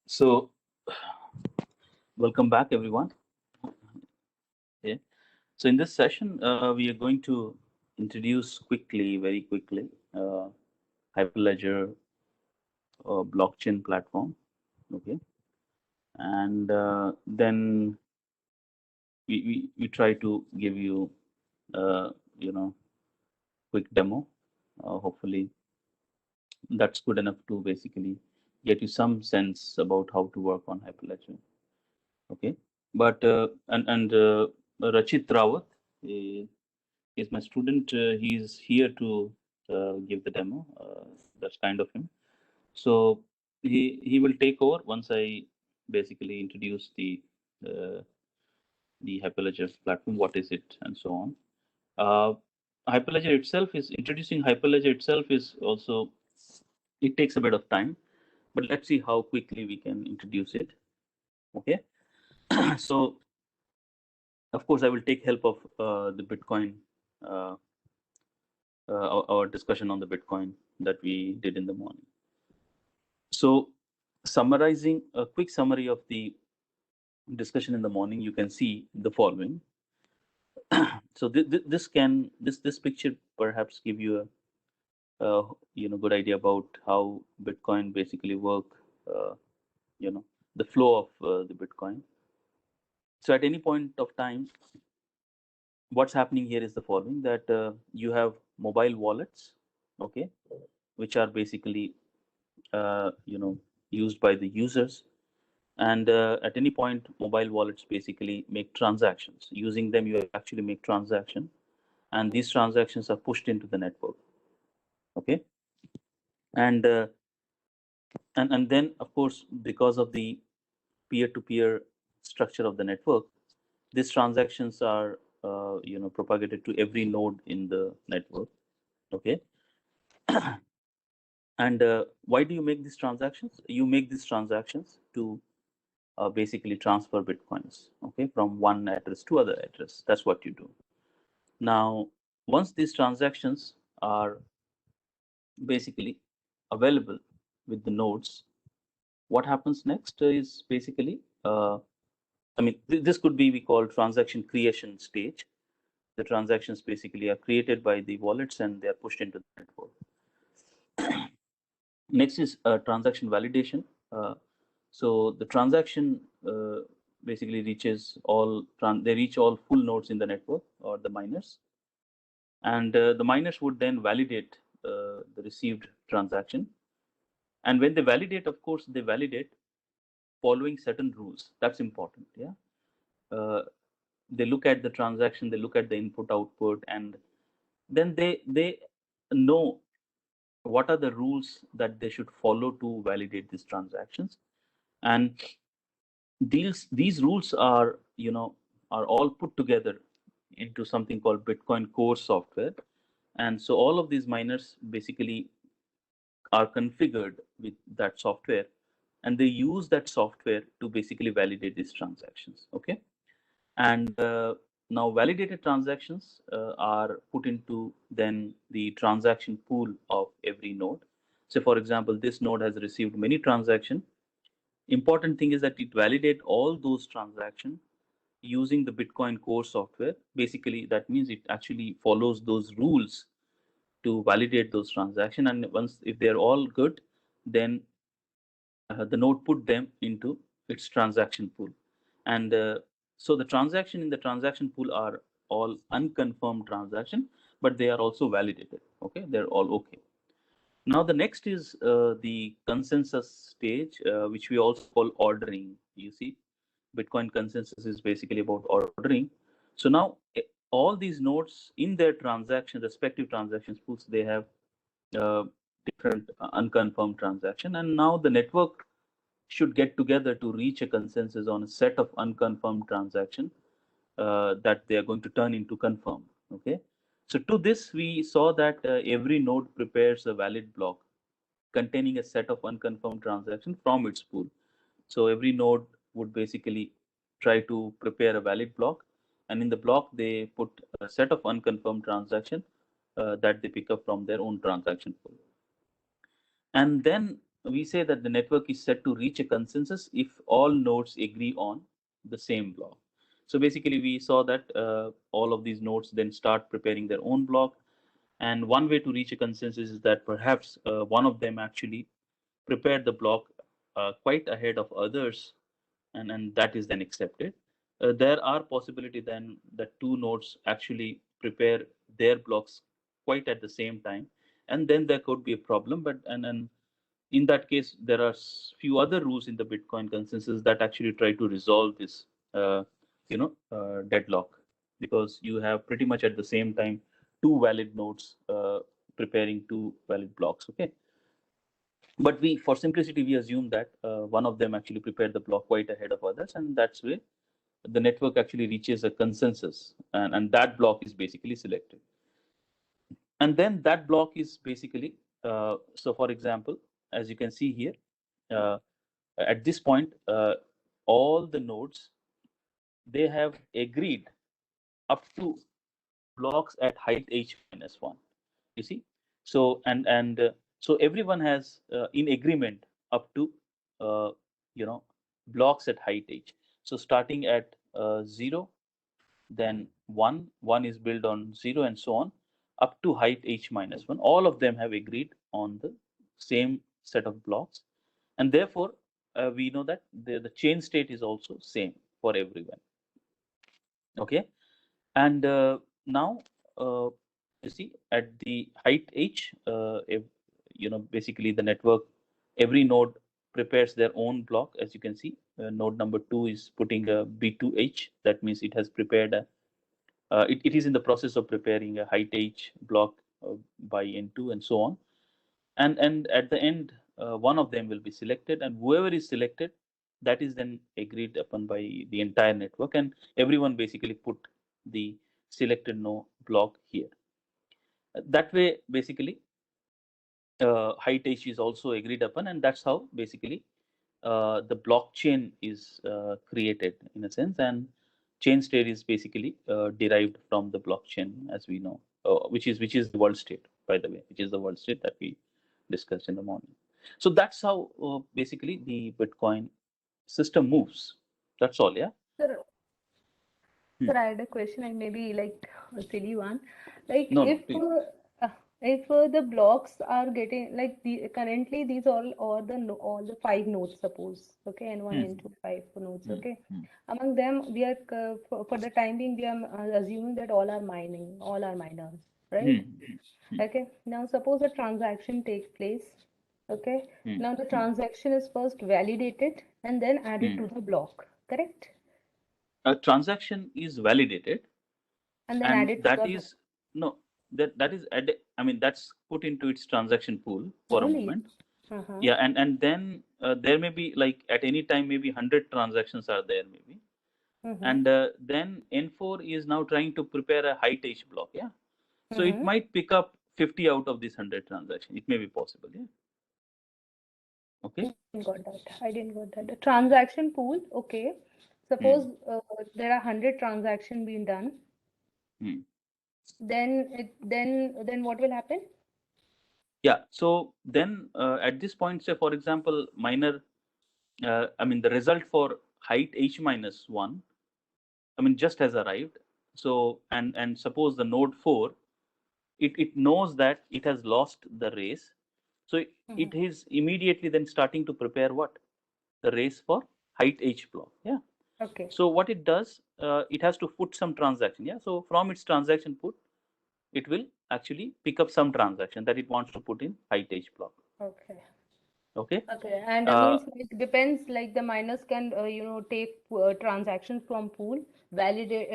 So, welcome back, everyone. Okay. So, in this session, we are going to introduce very quickly, Hyperledger blockchain platform. Okay, and then we try to give you, uh, you know, quick demo. Hopefully, that's good enough to basically get you some sense about how to work on Hyperledger. Okay, but Rachit Rawat. Uh, He's my student. He's here to give the demo. That's kind of him. So he will take over once I basically introduce uh, the Hyperledger platform. What is it, and so on. Uh, Hyperledger itself is introducing Hyperledger itself is also it takes a bit of time, but let's see how quickly we can introduce it. Okay. So of course I will take help of the Bitcoin. Uh, our discussion on the Bitcoin that we did in the morning. So, summarizing a quick summary of the discussion in the morning, you can see the following. So this picture perhaps give you a good idea about how Bitcoin basically work. Uh, you know the flow of the Bitcoin. So at any point of time, what's happening here is the following: that you have mobile wallets, okay, which are basically used by the users, and at any point mobile wallets basically make transactions. Using them you actually make transaction, and these transactions are pushed into the network. Okay, and and then of course, because of the peer-to-peer structure of the network, these transactions are propagated to every node in the network. Okay, and why do you make these transactions? You make these transactions to basically transfer bitcoins, okay, from one address to other address. That's what you do. Now, once these transactions are basically available with the nodes, what happens next is basically, this could be we call transaction creation stage. The transactions basically are created by the wallets and they are pushed into the network. Next is transaction validation. So the transaction basically they reach all full nodes in the network or the miners, and the miners would then validate the received transaction. And when they validate, of course, they validate following certain rules. That's important. Yeah. Uh, they look at the transaction, they look at the input output, and then they know what are the rules that they should follow to validate these transactions. And these rules are are all put together into something called Bitcoin core software. And so all of these miners basically are configured with that software, and they use that software to basically validate these transactions. Okay, and now validated transactions are put into then the transaction pool of every node. So for example, this node has received many transactions. Important thing is that it validate all those transactions using the Bitcoin core software. Basically that means it actually follows those rules to validate those transactions, and once if they're all good, then the node put them into its transaction pool. And so the transaction in the transaction pool are all unconfirmed transaction, but they are also validated. Okay, they're all okay. Now the next is the consensus stage, which we also call ordering. You see, Bitcoin consensus is basically about ordering. So now all these nodes in their respective transactions pools, they have uh, different unconfirmed transaction, and now the network should get together to reach a consensus on a set of unconfirmed transaction that they are going to turn into confirmed. Okay, so to this we saw that every node prepares a valid block containing a set of unconfirmed transaction from its pool. So every node would basically try to prepare a valid block, and in the block they put a set of unconfirmed transaction that they pick up from their own transaction pool. And then we say that the network is set to reach a consensus if all nodes agree on the same block. So basically, we saw that all of these nodes then start preparing their own block. And one way to reach a consensus is that perhaps one of them actually prepared the block quite ahead of others, and that is then accepted. There are possibility then that two nodes actually prepare their blocks quite at the same time, and then there could be a problem. But and in that case, there are few other rules in the Bitcoin consensus that actually try to resolve this, deadlock, because you have pretty much at the same time two valid nodes preparing two valid blocks. Okay, but we, for simplicity, we assume that one of them actually prepared the block quite ahead of others, and that's where the network actually reaches a consensus, and that block is basically selected. And then that block is basically, so for example, as you can see here, at this point, all the nodes, they have agreed up to blocks at height h minus 1. You see, so so everyone has in agreement up to blocks at height h. So starting at 0, then 1 is built on 0, and so on up to height h minus 1. All of them have agreed on the same set of blocks, and therefore we know that the chain state is also same for everyone. Okay, and now you see at the height h, basically the network, every node prepares their own block. As you can see, node number 2 is putting a B2H. That means it has prepared a it is in the process of preparing a height h block by N2, and so on. And at the end, one of them will be selected, and whoever is selected, that is then agreed upon by the entire network, and everyone basically put the selected no block here. That way, basically, height h is also agreed upon, and that's how basically the blockchain is created in a sense, and chain state is basically derived from the blockchain, as we know, which is the world state, by the way, which is the world state that we discussed in the morning. So that's how basically the Bitcoin system moves. That's all, yeah. Sir, sir, I had a question, and maybe like a silly one. Like No, no, please. if the blocks are getting like currently these all the five nodes, suppose, okay, and one and two five nodes, okay. Among them, we are for the time being, we are assuming that all are miners, right? Okay. Now suppose a transaction takes place. Okay. Now the transaction is first validated and then added to the block, correct? A transaction is validated, And then and added to that the is no, that is I mean, that's put into its transaction pool for a only. moment. Uh-huh. Yeah, and then there may be, like, at any time maybe 100 transactions are there maybe, and then N4 is now trying to prepare a height h block. Yeah, so it might pick up 50 out of this 100 transactions. It may be possible. Yeah. Okay. I didn't got that. The transaction pool, okay. Suppose there are 100 transactions being done. Then what will happen? Yeah. So then at this point, say for example, miner, I mean, the result for height h minus 1, I mean, just has arrived. So and suppose the node 4, it knows that it has lost the race. So it is immediately then starting to prepare what? The race for height h block. Yeah. Okay. So what it does, it has to put some transaction. Yeah. So from its transaction put, it will actually pick up some transaction that it wants to put in height h block. Okay. Okay. Okay, and means it depends, like the miners can take transactions from pool, validate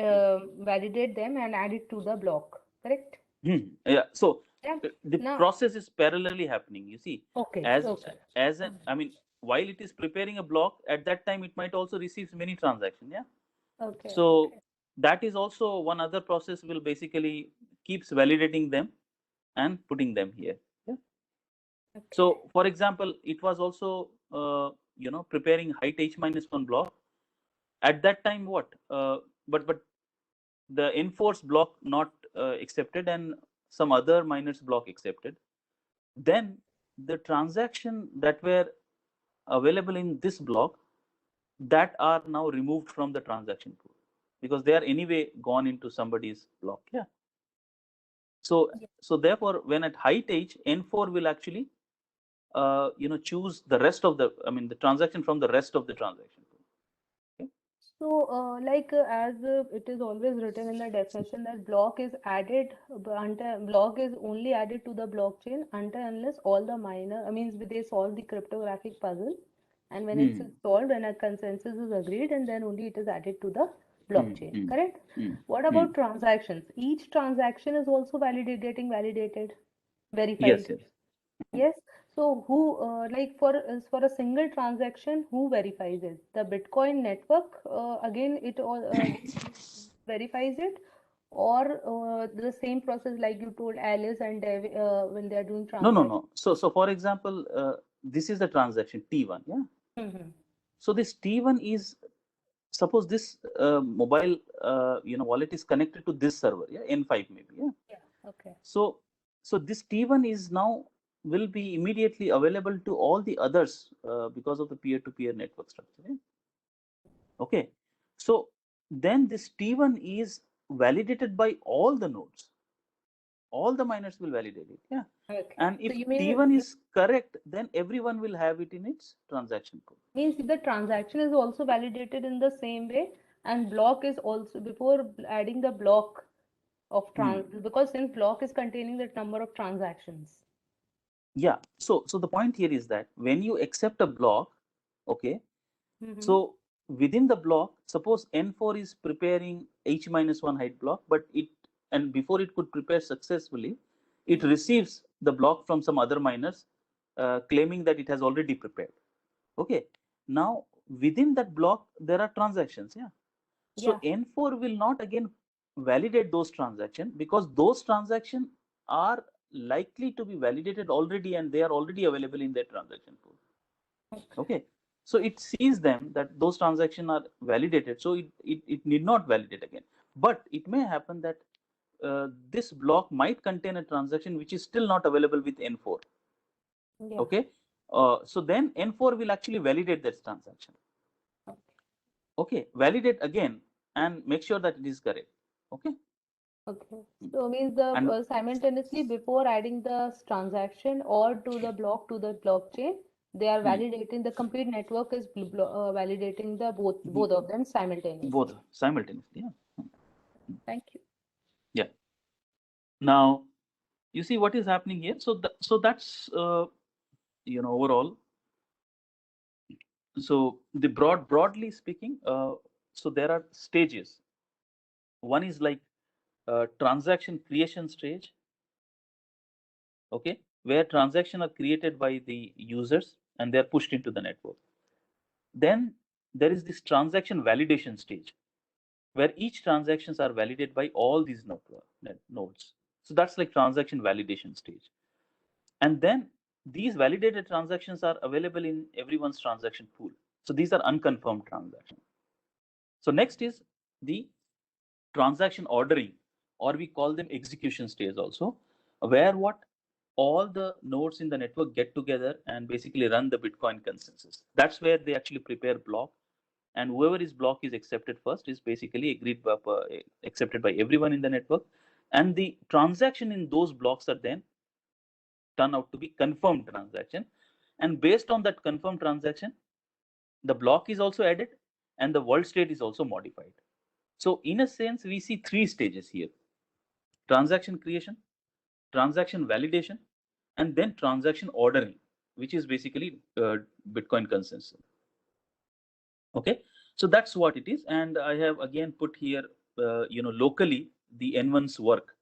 them and add it to the block, correct? Yeah. So Yeah. the Now, process is parallelly happening. You see, okay, as okay, as an, I mean, while it is preparing a block, at that time it might also receive many transactions. Yeah. okay, So that is also one other process, will basically keeps validating them and putting them here. Yeah. okay. So for example, it was also preparing height h minus 1 block. At that time, what? But the enforce block not accepted, and some other miners block accepted. Then the transaction that were available in this block that are now removed from the transaction pool because they are anyway gone into somebody's block. Yeah. So therefore, when at height h, N4 will actually choose the rest of the transaction from the rest of the transaction pool. Okay. So, as it is always written in the definition that block is added, block is only added to the blockchain until unless all the minor, they solve the cryptographic puzzle, and when it's solved, when a consensus is agreed, and then only it is added to the blockchain. Correct? What about transactions? Each transaction is also validated, verified. Yes. Yes. So who, for a single transaction, who verifies it? The Bitcoin network, again, it all verifies it, or the same process like you told Alice and Dev, when they are doing transactions. No. So for example, this is the transaction T1. Yeah. Mm-hmm. So this T1 is, suppose this mobile wallet is connected to this server. Yeah. N5 maybe. Yeah. Yeah. Okay. So this T1 is now will be immediately available to all the others because of the peer-to-peer network structure. Yeah? Okay. So then this T1 is validated by all the nodes. All the miners will validate it. Yeah. Okay. And if So you mean T1 is correct, then everyone will have it in its transaction pool. means the transaction is also validated in the same way, and block is also before adding the block of because since block is containing the number of transactions. Yeah. So the point here is that when you accept a block, okay, so within the block, suppose N4 is preparing H-1 height block, but before it could prepare successfully, it receives the block from some other miners claiming that it has already prepared. Okay. Now within that block, there are transactions. Yeah. So N4 will not again validate those transactions because those transactions are likely to be validated already and they are already available in their transaction pool. Okay. So it sees them that those transactions are validated, so it need not validate again. But it may happen that this block might contain a transaction which is still not available with N4. Yeah. Okay. So then N4 will actually validate that transaction. Okay. Validate again and make sure that it is correct. Okay. Okay. So means the simultaneously before adding the transaction or to the blockchain, they are validating the complete network is validating the both of them simultaneously. Both simultaneously. Yeah. Thank you. Yeah. Now you see what is happening here. So that's overall. So the broadly speaking, so there are stages. One is like transaction creation stage. Okay, where transactions are created by the users and they are pushed into the network. Then there is this transaction validation stage, where each transactions are validated by all these nodes. So that's like transaction validation stage. And then these validated transactions are available in everyone's transaction pool. So these are unconfirmed transactions. So next is the transaction ordering, or we call them execution stage also, where what all the nodes in the network get together and basically run the Bitcoin consensus. That's where they actually prepare block, and whoever is block is accepted first is basically agreed by, accepted by everyone in the network, and the transaction in those blocks are then turn out to be confirmed transaction, and based on that confirmed transaction, the block is also added and the world state is also modified. So in a sense, we see three stages here: transaction creation, transaction validation, and then transaction ordering, which is basically Bitcoin consensus. Okay, so that's what it is. And I have again put here, locally the N1's work,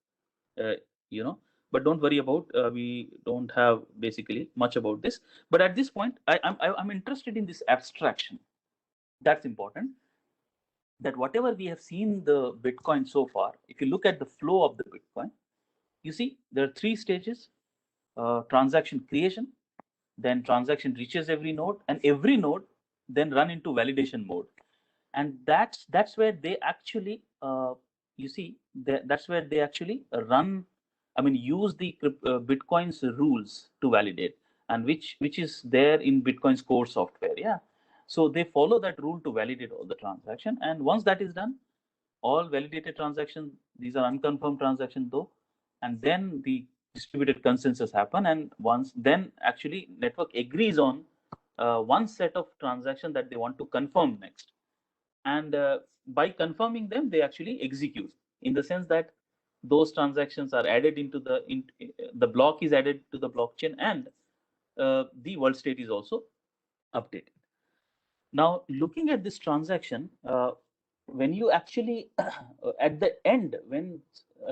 but don't worry about, we don't have basically much about this. But at this point, I'm interested in this abstraction. That's important. That whatever we have seen the Bitcoin so far, if you look at the flow of the Bitcoin, you see there are three stages: transaction creation, then transaction reaches every node, and every node then run into validation mode. And that's where they actually, that's where they actually run, use the Bitcoin's rules to validate. and which is there in Bitcoin's core software. Yeah. So they follow that rule to validate all the transaction. And once that is done, all validated transactions, these are unconfirmed transactions though, and then the distributed consensus happen. And once then actually network agrees on one set of transaction that they want to confirm next. And by confirming them, they actually execute, in the sense that those transactions are added into the block is added to the blockchain, and the world state is also updated. Now, looking at this transaction, when you actually at the end, when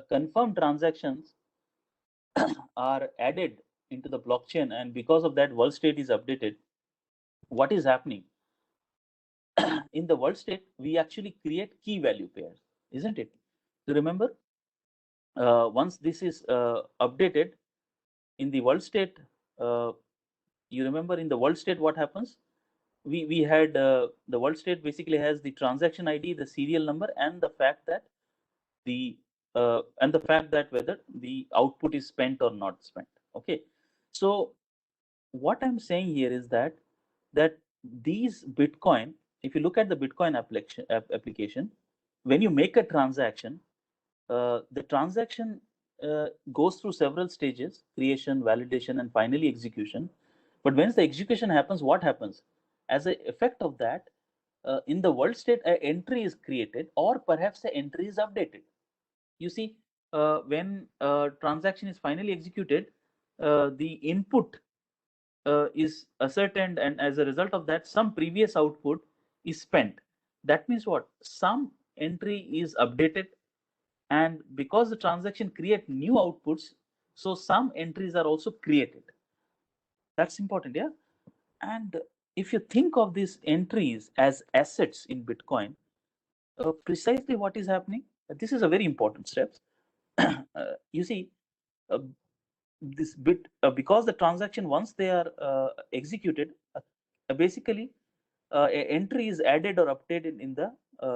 confirmed transactions are added into the blockchain, and because of that world state is updated, what is happening? In the world state, we actually create key value pairs, isn't it? You remember, once this is updated in the world state, you remember in the world state what happens? We had the world state basically has the transaction ID, the serial number, and the fact that whether the output is spent or not spent. Okay, so what I'm saying here is that these Bitcoin, if you look at the Bitcoin application, when you make a transaction, the transaction goes through several stages: creation, validation, and finally execution. But once the execution happens, what happens? As an effect of that, in the world state, an entry is created, or perhaps the entry is updated. You see, when transaction is finally executed, the input is ascertained, and as a result of that, some previous output is spent. That means what? Some entry is updated, and because the transaction create new outputs, so some entries are also created. That's important, yeah. And if you think of these entries as assets in Bitcoin, precisely what is happening? This is a very important step. You see, uh, this bit because the transaction, once they are executed, basically a entry is added or updated in the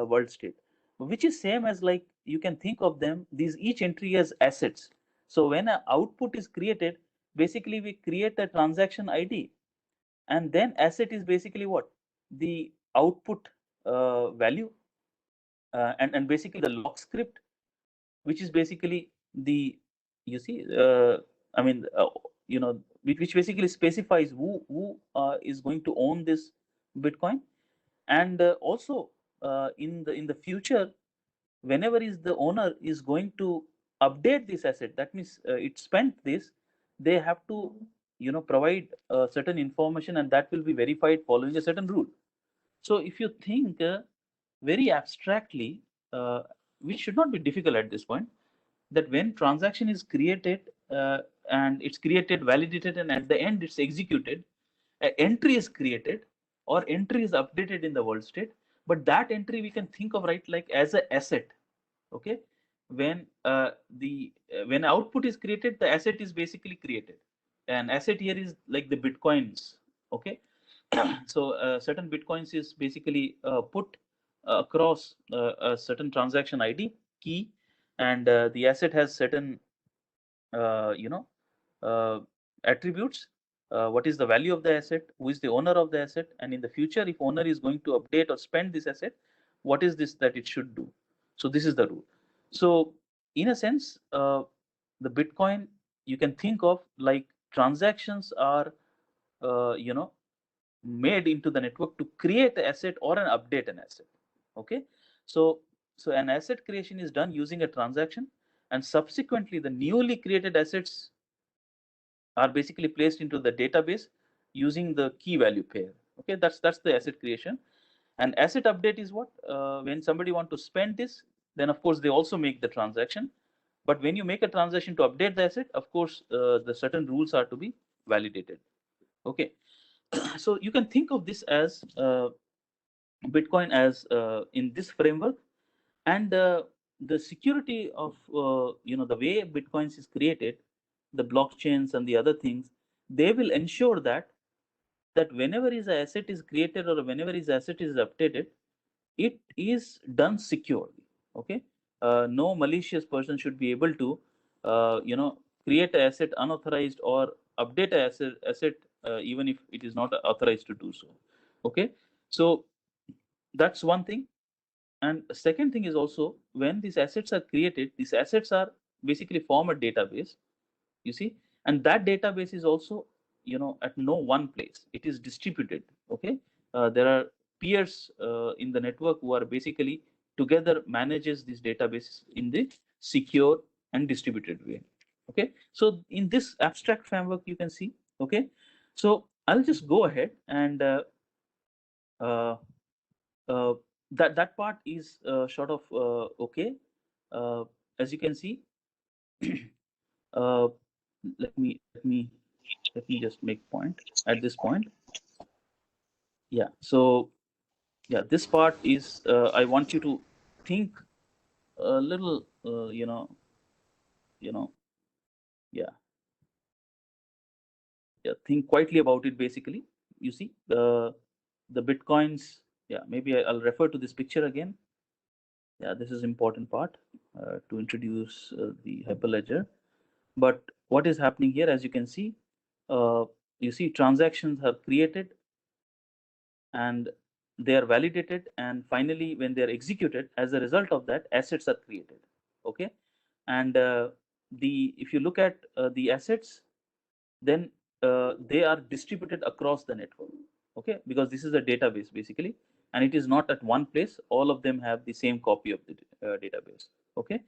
world state, which is same as, like, you can think of them, these each entry as assets. So when an output is created, basically we create a transaction ID, and then asset is basically what? The output value, and basically the lock script, which is basically the, you see, I mean, which basically specifies who is going to own this Bitcoin. And also, in the future, whenever is the owner is going to update this asset, that means it spent this, they have to provide certain information, and that will be verified following a certain rule. So if you think very abstractly, uh, which should not be difficult at this point, that when transaction is created, and it's created, validated, and at the end it's executed, an entry is created or entry is updated in the world state. But that entry we can think of, right, like as an asset. Okay, when when output is created, the asset is basically created. An asset here is like the Bitcoins. Okay, so certain Bitcoins is basically put across a certain transaction ID key, and the asset has certain uh, you know uh, attributes. What is the value of the asset? Who is the owner of the asset? And in the future, if owner is going to update or spend this asset, what is this that it should do? So this is the rule. So in a sense, the Bitcoin, you can think of like transactions are you know made into the network to create an asset or an update an asset. Okay, so an asset creation is done using a transaction, and subsequently the newly created assets are basically placed into the database using the key value pair. Okay, that's the asset creation. And asset update is what? When somebody want to spend this, then of course they also make the transaction. But when you make a transaction to update the asset, of course the certain rules are to be validated. Okay, so you can think of this as Bitcoin as in this framework. And the security of the way Bitcoins is created, the blockchains and the other things, they will ensure that whenever his asset is created or whenever his asset is updated, it is done securely. Okay, no malicious person should be able to create an asset unauthorized or update an asset even if it is not authorized to do so. Okay, so that's one thing. And the second thing is also, when these assets are created, these assets are basically form a database, you see, and that database is also, you know, at no one place, it is distributed. Okay, there are peers in the network who are basically together manages these databases in the secure and distributed way. Okay, so in this abstract framework you can see. Okay, so I'll just go ahead and uh, that part is sort of okay. As you can see, uh, let me just make point at this point. Yeah, so yeah, this part is I want you to think a little, you know, yeah, think quietly about it. Basically, you see the bitcoins. Yeah, maybe I'll refer to this picture again. Yeah, this is important part to introduce the Hyperledger. But what is happening here, as you can see, you see transactions are created and they are validated, and finally when they are executed, as a result of that, assets are created. Okay, and if you look at the assets, then they are distributed across the network. Okay, because this is a database basically, and it is not at one place. All of them have the same copy of the database. Okay,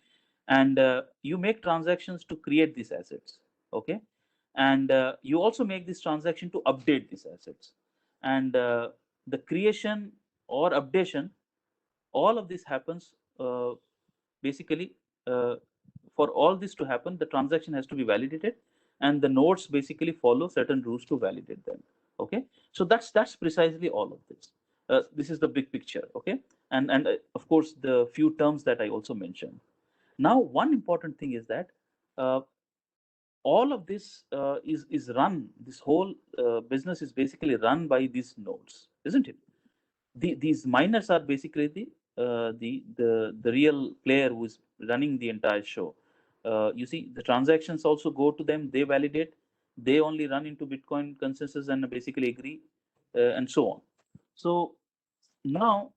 and you make transactions to create these assets. Okay, and you also make this transaction to update these assets, and the creation or updation, all of this happens basically for all this to happen, the transaction has to be validated, and the nodes basically follow certain rules to validate them. Okay, so that's precisely all of this. This is the big picture. Okay, and of course the few terms that I also mentioned. Now, one important thing is that uh, all of this is run. This whole business is basically run by these nodes, isn't it? These miners are basically the real player who is running the entire show. You see, the transactions also go to them. They validate. They only run into Bitcoin consensus and basically agree, and so on. So now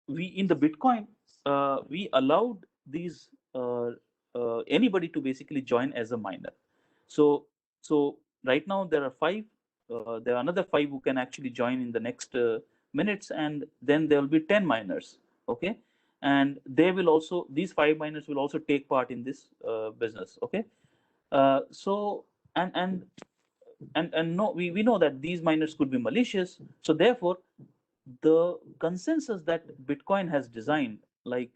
we in the Bitcoin we allowed these anybody to basically join as a miner. So right now there are five. There are another five who can actually join in the next minutes, and then there will be 10 miners. Okay, and they will also, these five miners will also take part in this business. Okay, so and no, we know that these miners could be malicious. So therefore, the consensus that Bitcoin has designed, like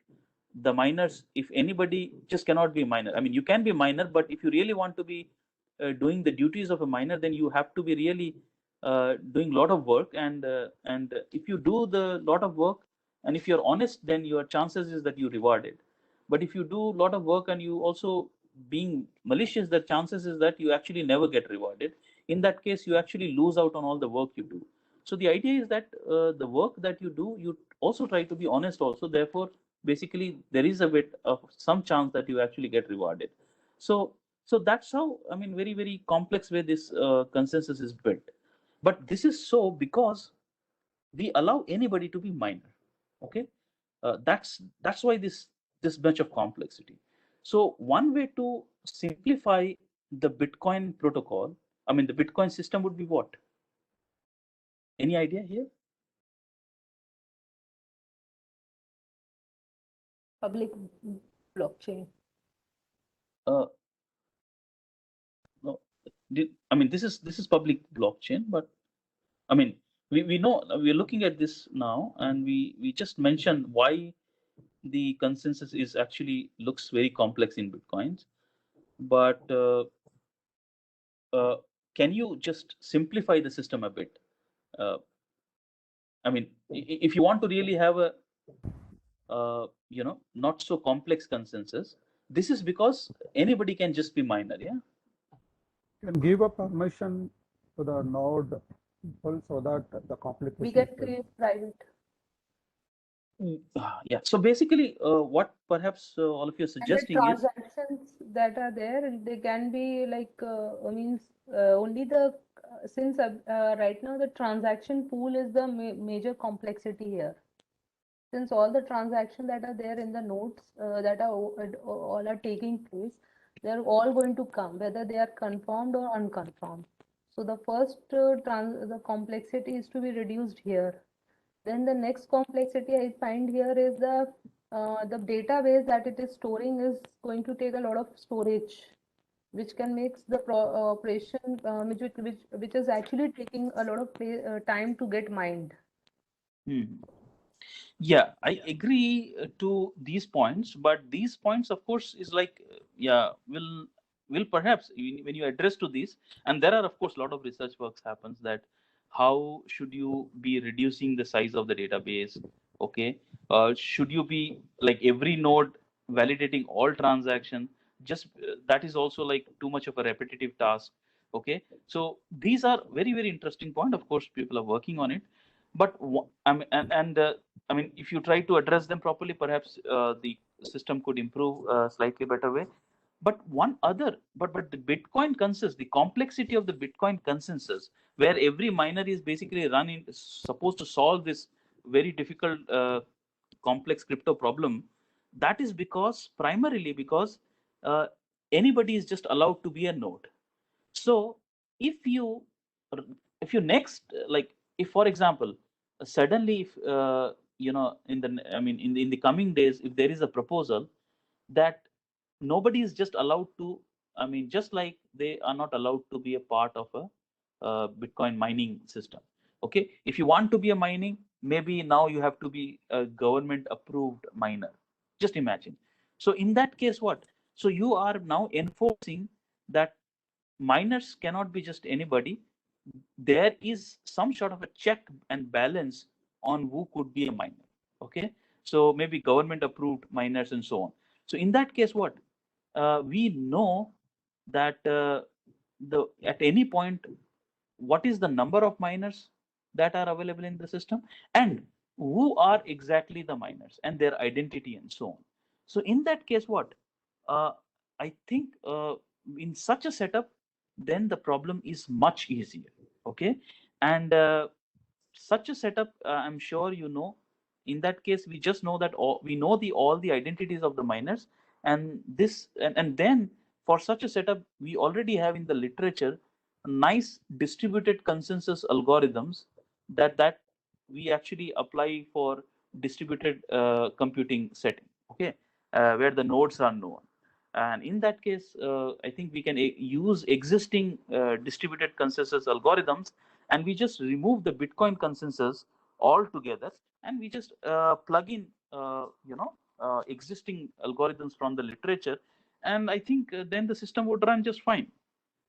the miners, if anybody just cannot be a miner. I mean, you can be a miner, but if you really want to be doing the duties of a miner, then you have to be really doing a lot of work. And if you do the lot of work, and if you're honest, then your chances is that you reward it. But if you do a lot of work and you also being malicious, the chances is that you actually never get rewarded. In that case, you actually lose out on all the work you do. So the idea is that the work that you do, you also try to be honest also. Therefore, basically, there is a bit of some chance that you actually get rewarded. So that's how, I mean, very, very complex way this consensus is built. But this is so because we allow anybody to be miner. Okay, that's why this bunch of complexity. So one way to simplify the Bitcoin protocol, I mean the Bitcoin system, would be what? Any idea here? Public blockchain. Uh, no, I mean this is public blockchain, but I mean we know, we're looking at this now, and we just mentioned why the consensus is actually looks very complex in Bitcoins. But uh, can you just simplify the system a bit? Uh, I mean, if you want to really have a you know, not so complex consensus, this is because anybody can just be miner. Yeah. Can give a permission to the node people so that the complication. We can create private. Yeah. So basically, what perhaps all of you are And the suggesting is, transactions that are there, they can be like means only the since right now the transaction pool is the major complexity here. Since all the transactions that are there in the nodes that are all are taking place, they're all going to come, whether they are confirmed or unconfirmed. So the first the complexity is to be reduced here. Then the next complexity I find here is the database that it is storing is going to take a lot of storage, which can make the operation which is actually taking a lot of time to get mined. Yeah, I agree to these points, but these points, of course, is like, yeah, will perhaps when you address to these, and there are, of course, a lot of research works happens that how should you be reducing the size of the database? Okay, should you be like every node validating all transaction? Just that is also like too much of a repetitive task. Okay, so these are very, very interesting point. Of course, people are working on it, but I mean, I mean, if you try to address them properly, perhaps the system could improve slightly better way. But one other, but the Bitcoin consensus, the complexity of the Bitcoin consensus, where every miner is basically supposed to solve this very difficult, complex crypto problem. That is primarily because anybody is just allowed to be a node. So if you next like if for example suddenly if in the in the coming days if there is a proposal that nobody is just allowed to just like they are not allowed to be a part of a Bitcoin mining system. Okay, if you want to be a mining, maybe now you have to be a government approved miner. Just imagine. So in that case, what? So you are now enforcing that miners cannot be just anybody. There is some sort of a check and balance on who could be a miner. Okay, so maybe government approved miners and so on. So in that case, what we know that the at any point, what is the number of miners that are available in the system and who are exactly the miners and their identity and so on. So in that case, what I think in such a setup, then the problem is much easier. Okay, and such a setup, I'm sure you know. In that case, we just know that we know all the identities of the miners, and then for such a setup, we already have in the literature nice distributed consensus algorithms that we actually apply for distributed computing setting. Okay, where the nodes are known. And in that case, I think we can use existing distributed consensus algorithms, and we just remove the Bitcoin consensus altogether, and we just plug in, existing algorithms from the literature, and I think then the system would run just fine.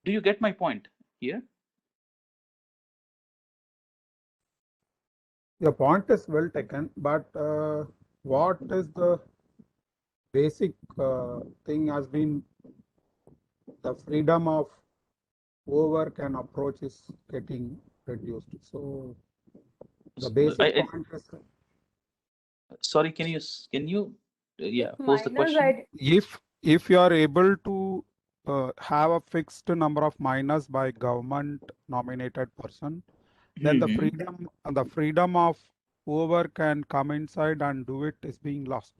Do you get my point here? Your point is well taken, but what is the basic thing has been the freedom of whoever can approach is getting reduced. So the basic point is, sorry, can you pose the Miners, question? if you are able to have a fixed number of miners by government nominated person, then the freedom of whoever can come inside and do it is being lost.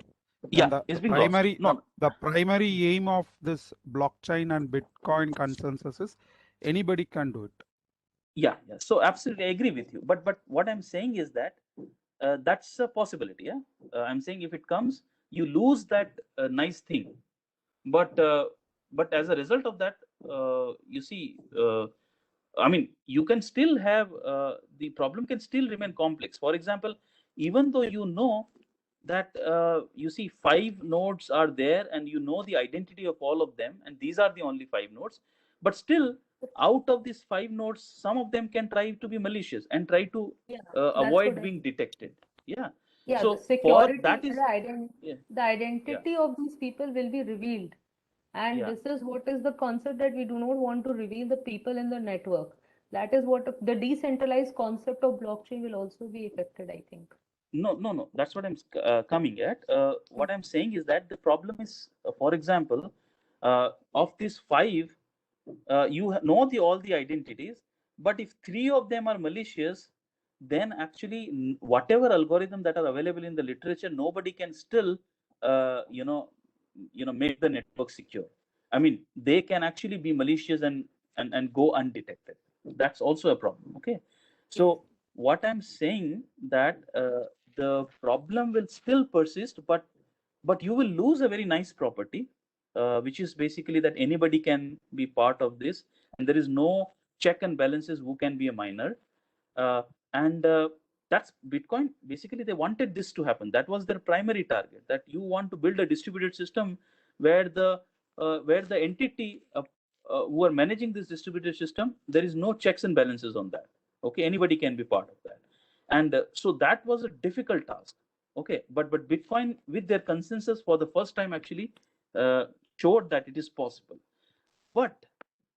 Yeah, and it's being lost. the primary aim of this blockchain and Bitcoin consensus is anybody can do it. Yeah, so absolutely I agree with you, but what I'm saying is that that's a possibility. Yeah, I'm saying if it comes, you lose that nice thing, but as a result of that, you see, I mean, you can still have the problem can still remain complex. For example, even though you know that you see 5 nodes are there and you know the identity of all of them, and these are the only 5 nodes, but still out of these 5 nodes, some of them can try to be malicious and try to avoid being detected. Yeah. Yeah, So the security, that is the identity of these people will be revealed. And this is what is the concept that we do not want to reveal the people in the network. That is what the decentralized concept of blockchain will also be affected, I think. No, that's what I'm coming at. What I'm saying is that the problem is, for example, of these 5, you know all the identities, But if 3 of them are malicious, then actually whatever algorithm that are available in the literature, nobody can still, make the network secure. I mean, they can actually be malicious and go undetected. That's also a problem. Okay, so what I'm saying that the problem will still persist, but you will lose a very nice property, which is basically that anybody can be part of this, and there is no check and balances who can be a miner. And that's Bitcoin. Basically, they wanted this to happen. That was their primary target. That you want to build a distributed system where the entity who are managing this distributed system, there is no checks and balances on that. Okay, anybody can be part of that, and so that was a difficult task. Okay, but Bitcoin, with their consensus, for the first time actually showed that it is possible. But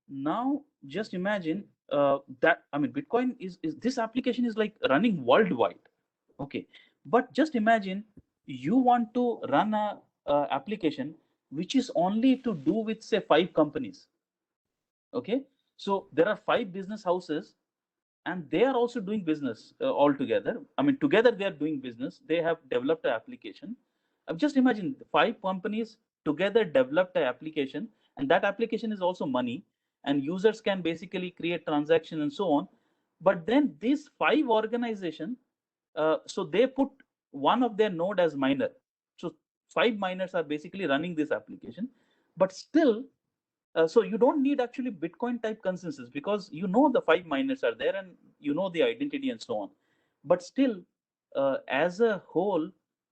now just imagine that, I mean, Bitcoin is this application is like running worldwide. Okay, but just imagine you want to run a application which is only to do with, say, 5 companies. Okay, so there are 5 business houses, and they are also doing business all together. I mean, together they are doing business. They have developed an application. Just imagine 5 companies together developed an application, and that application is also money, and users can basically create transactions and so on. But then these 5 organizations, so they put one of their node as miner. So 5 miners are basically running this application, but still, so you don't need actually Bitcoin type consensus, because you know the 5 miners are there and you know the identity and so on. But still, as a whole,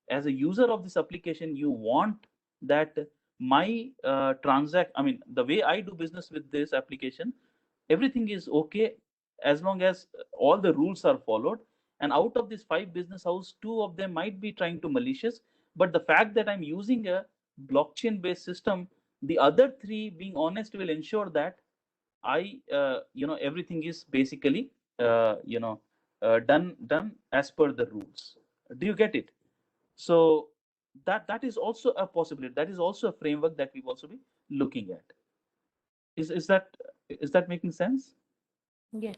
as a user of this application, you want that my I mean, the way I do business with this application, everything is okay as long as all the rules are followed. And out of these 5 business house, 2 of them might be trying to malicious, but the fact that I'm using a blockchain based system, the other 3 being honest will ensure that I everything is basically done as per the rules. Do you get it? So that is also a possibility. That is also a framework that we've also been looking at. Is that making sense? Yes.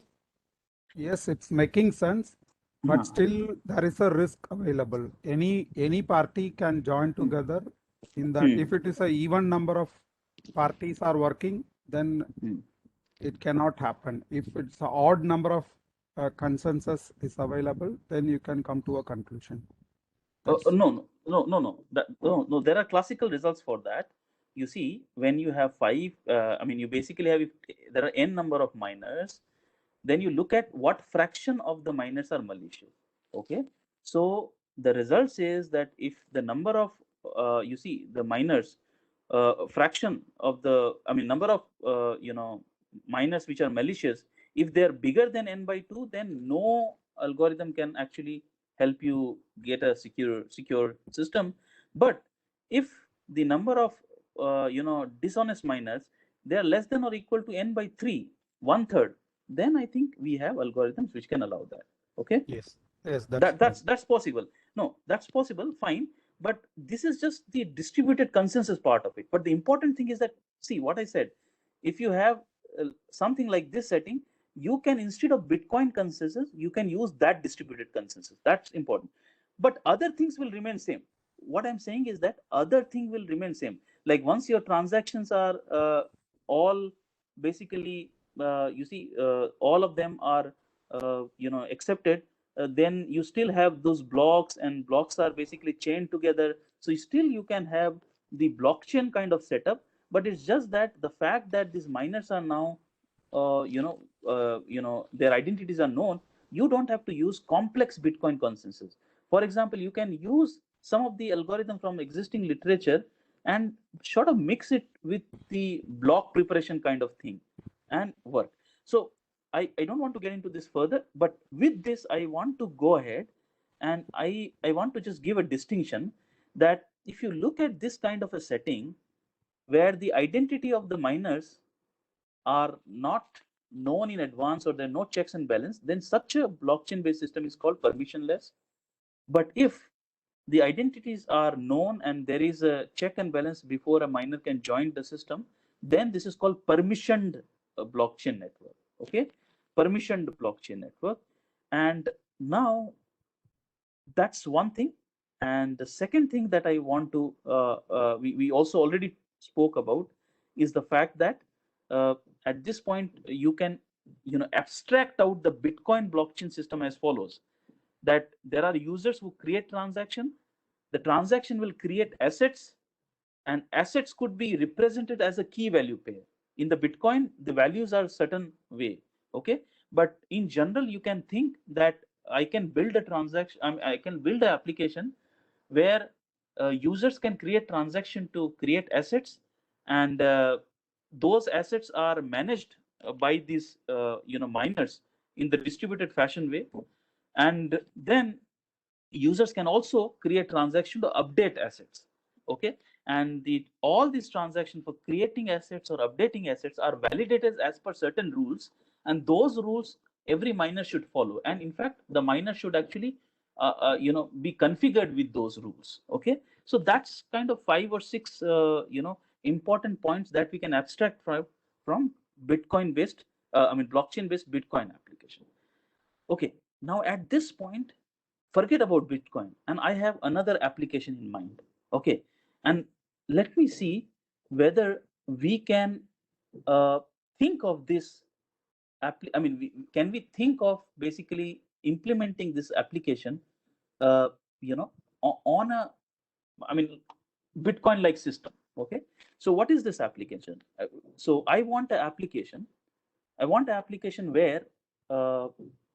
Yes, it's making sense, but still there is a risk available. Any party can join together in that. If it is a even number of parties are working, then it cannot happen. If it's an odd number of consensus is available, then you can come to a conclusion. No. No. There are classical results for that. You see, when you have 5, I mean, you basically have, if there are n number of miners, then you look at what fraction of the miners are malicious. Okay, so the result says that if the number of you see the miners fraction of the, I mean, number of miners which are malicious, if they are bigger than n by 2, then no algorithm can actually help you get a secure system. But if the number of dishonest miners, they are less than or equal to n by 3, 1/3, then I think we have algorithms which can allow that. Okay, yes, that's possible. No, that's possible, fine, but this is just the distributed consensus part of it. But the important thing is that, see what I said, if you have something like this setting, you can, instead of Bitcoin consensus, you can use that distributed consensus. That's important. But other things will remain same. What I'm saying is that other thing will remain same. Like once your transactions are all basically all of them are accepted, then you still have those blocks, and blocks are basically chained together. So you can have the blockchain kind of setup, but it's just that the fact that these miners are now their identities are known, you don't have to use complex Bitcoin consensus. For example, you can use some of the algorithm from existing literature and sort of mix it with the block preparation kind of thing and work. So I don't want to get into this further, but with this I want to go ahead and I want to just give a distinction that if you look at this kind of a setting where the identity of the miners are not known in advance or there are no checks and balance, then such a blockchain based system is called permissionless. But if the identities are known and there is a check and balance before a miner can join the system, then this is called permissioned blockchain network. Okay, permissioned blockchain network. And now that's one thing. And the second thing that I want to, we also already spoke about, is the fact that at this point you can, abstract out the Bitcoin blockchain system as follows: that there are users who create transaction, the transaction will create assets, and assets could be represented as a key value pair. In the Bitcoin, the values are certain way, okay? But in general, you can think that I can build a transaction, I can build an application where users can create transaction to create assets, and those assets are managed by these miners in the distributed fashion way. And then users can also create transaction to update assets, okay? And all these transactions for creating assets or updating assets are validated as per certain rules, and those rules every miner should follow. And in fact, the miner should actually be configured with those rules, okay? So that's kind of 5 or 6 important points that we can abstract from Bitcoin based blockchain based Bitcoin application. Okay, now at this point, forget about Bitcoin, and I have another application in mind, okay? And let me see whether we can think of this can we think of basically implementing this application on a Bitcoin like system, okay? So what is this application? So I want an application where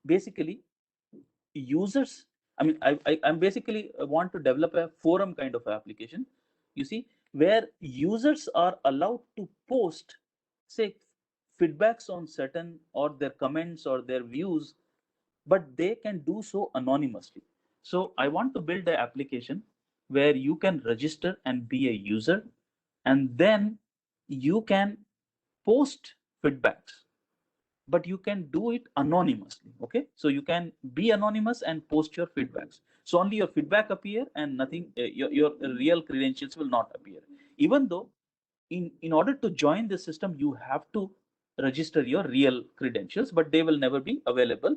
basically users, I'm basically want to develop a forum kind of application, you see, where users are allowed to post, say, feedbacks on certain, or their comments or their views, but they can do so anonymously. So I want to build an application where you can register and be a user, and then you can post feedbacks, but you can do it anonymously, okay? So you can be anonymous and post your feedbacks, so only your feedback appear and nothing, your real credentials will not appear, even though in order to join the system you have to register your real credentials, but they will never be available,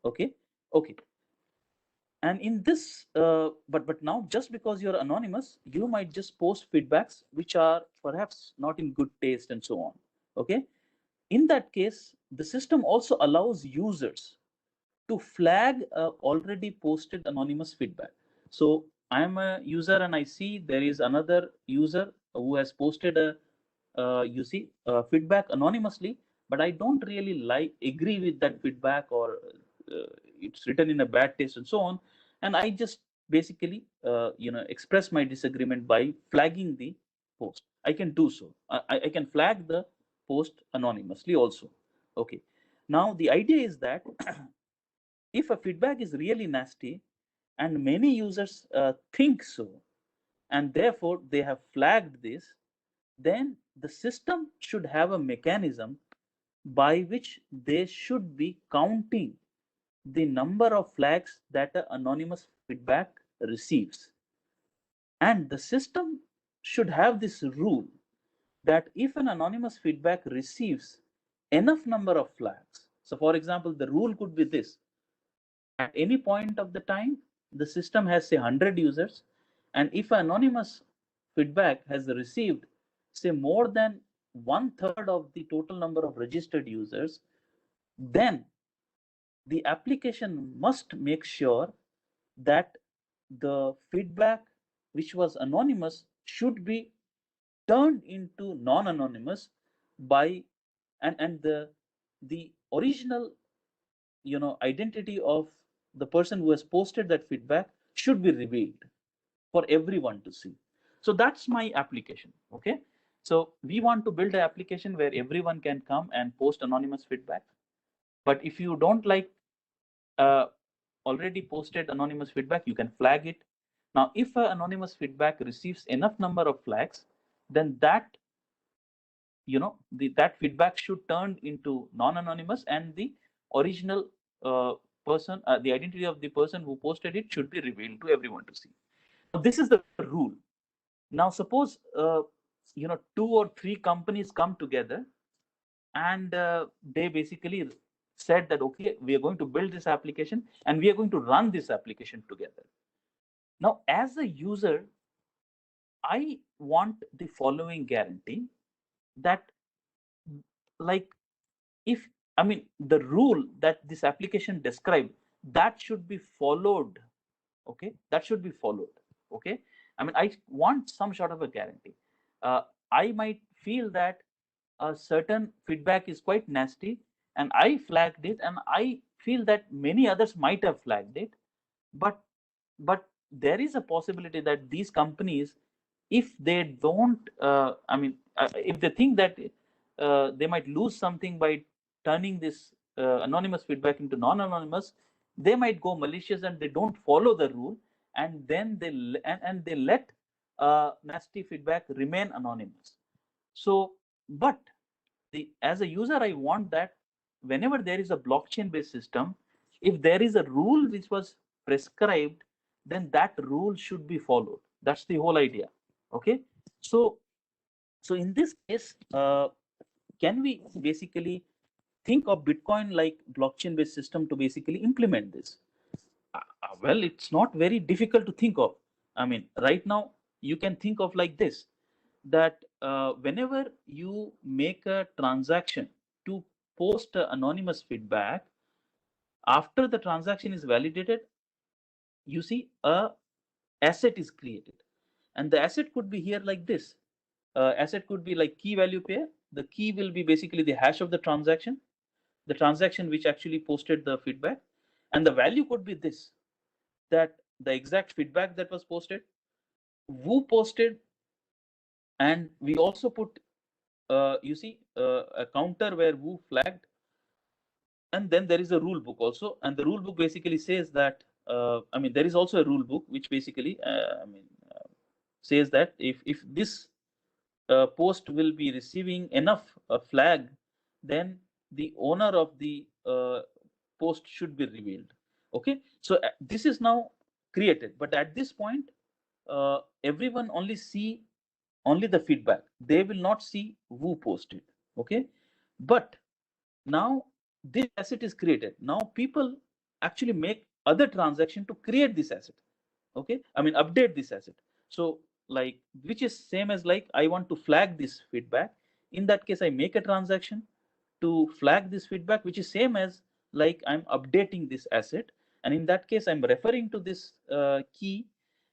okay? Okay. And in this but now, just because you're anonymous, you might just post feedbacks which are perhaps not in good taste and so on, okay? In that case, the system also allows users to flag already posted anonymous feedback. So I am a user and I see there is another user who has posted a feedback anonymously, but I don't really agree with that feedback, or it's written in a bad taste and so on, and I just basically express my disagreement by flagging the post. I can do so. I can flag the post anonymously also, okay? Now the idea is that if a feedback is really nasty and many users think so, and therefore they have flagged this, then the system should have a mechanism by which they should be counting the number of flags that an anonymous feedback receives. And the system should have this rule that if an anonymous feedback receives enough number of flags, so for example, the rule could be this: at any point of the time, the system has, say, 100 users, and if an anonymous feedback has received, say, more than 1/3 of the total number of registered users, then the application must make sure that the feedback which was anonymous should be turned into non-anonymous by, and the original identity of the person who has posted that feedback should be revealed for everyone to see. So that's my application, okay? So we want to build an application where everyone can come and post anonymous feedback, but if you don't like already posted anonymous feedback, you can flag it. Now if an anonymous feedback receives enough number of flags, then that that feedback should turn into non-anonymous, and the original person, the identity of the person who posted it should be revealed to everyone to see. Now, this is the rule. Now suppose 2 or 3 companies come together and they basically said that, okay, we are going to build this application and we are going to run this application together. Now, as a user, I want the following guarantee that, like, if, I mean, the rule that this application described, that should be followed. Okay, that should be followed. Okay, I mean, I want some sort of a guarantee. I might feel that a certain feedback is quite nasty and I flagged it, and I feel that many others might have flagged it, but there is a possibility that these companies, if they don't, I mean, if they think that they might lose something by turning this anonymous feedback into non-anonymous, they might go malicious and they don't follow the rule, and then they let nasty feedback remain anonymous. So, but as a user, I want that whenever there is a blockchain-based system, if there is a rule which was prescribed, then that rule should be followed. That's the whole idea. Okay, so in this case, can we basically think of Bitcoin like blockchain-based system to basically implement this? Well, it's not very difficult to think of. I mean, right now you can think of like this, that whenever you make a transaction to post anonymous feedback, after the transaction is validated, you see a asset is created, and the asset could be here like this. Asset could be like key value pair. The key will be basically the hash of the transaction which actually posted the feedback, and the value could be this, that the exact feedback that was posted, who posted, and we also put you see a counter where who flagged, and then there is a rule book also, and the rule book basically says that I mean, there is also a rule book which basically says that if this post will be receiving enough flag, then the owner of the post should be revealed. Okay, so this is now created, but at this point everyone only see only the feedback. They will not see who posted. Okay, but now this asset is created. Now people actually make other transaction to create this asset. Okay, I mean, update this asset. So like, which is same as like, I want to flag this feedback. In that case, I make a transaction to flag this feedback, which is same as like I'm updating this asset, and in that case I'm referring to this key,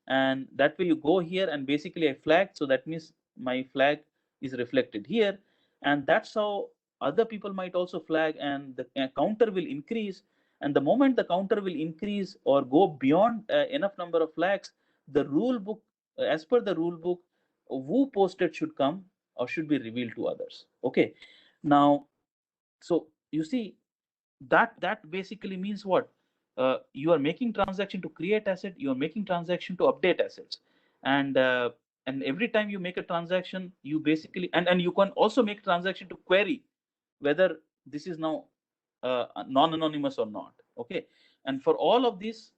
and that way you go here and basically I flag, so that means my flag is reflected here, and that's how other people might also flag, and the counter will increase. And the moment the counter will increase or go beyond enough number of flags, the rule book, as per the rule book, who posted should come or should be revealed to others. Okay, now, so you see that basically means what? You are making transaction to create asset, you are making transaction to update assets, and every time you make a transaction, you basically, and you can also make transaction to query whether this is now non-anonymous or not. Okay, and for all of these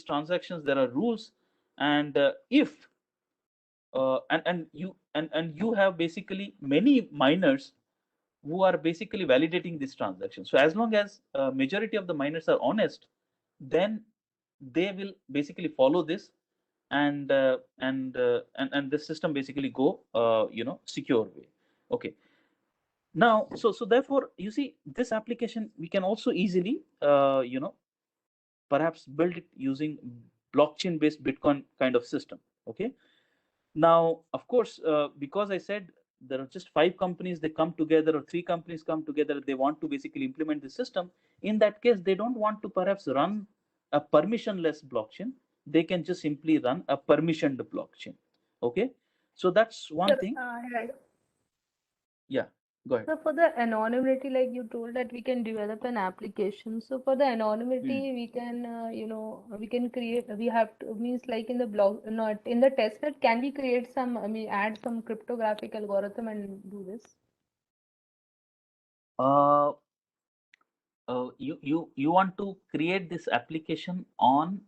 transactions there are rules, and if and you have basically many miners who are basically validating this transaction. So as long as majority of the miners are honest, then they will basically follow this, and the system basically go secure way. Okay, now so therefore you see, this application we can also easily perhaps build it using blockchain based Bitcoin kind of system. Okay, now of course because I said there are just 5 companies, they come together, or 3 companies come together, they want to basically implement the system. In that case, they don't want to perhaps run a permissionless blockchain, they can just simply run a permissioned blockchain. Okay, so that's one thing. Right. Yeah, go ahead. So for the anonymity, like you told that we can develop an application. So for the anonymity, we can, we can create, we have to, means like in the blog, not in the testnet, can we create some, I mean, add some cryptographic algorithm and do this? You want to create this application on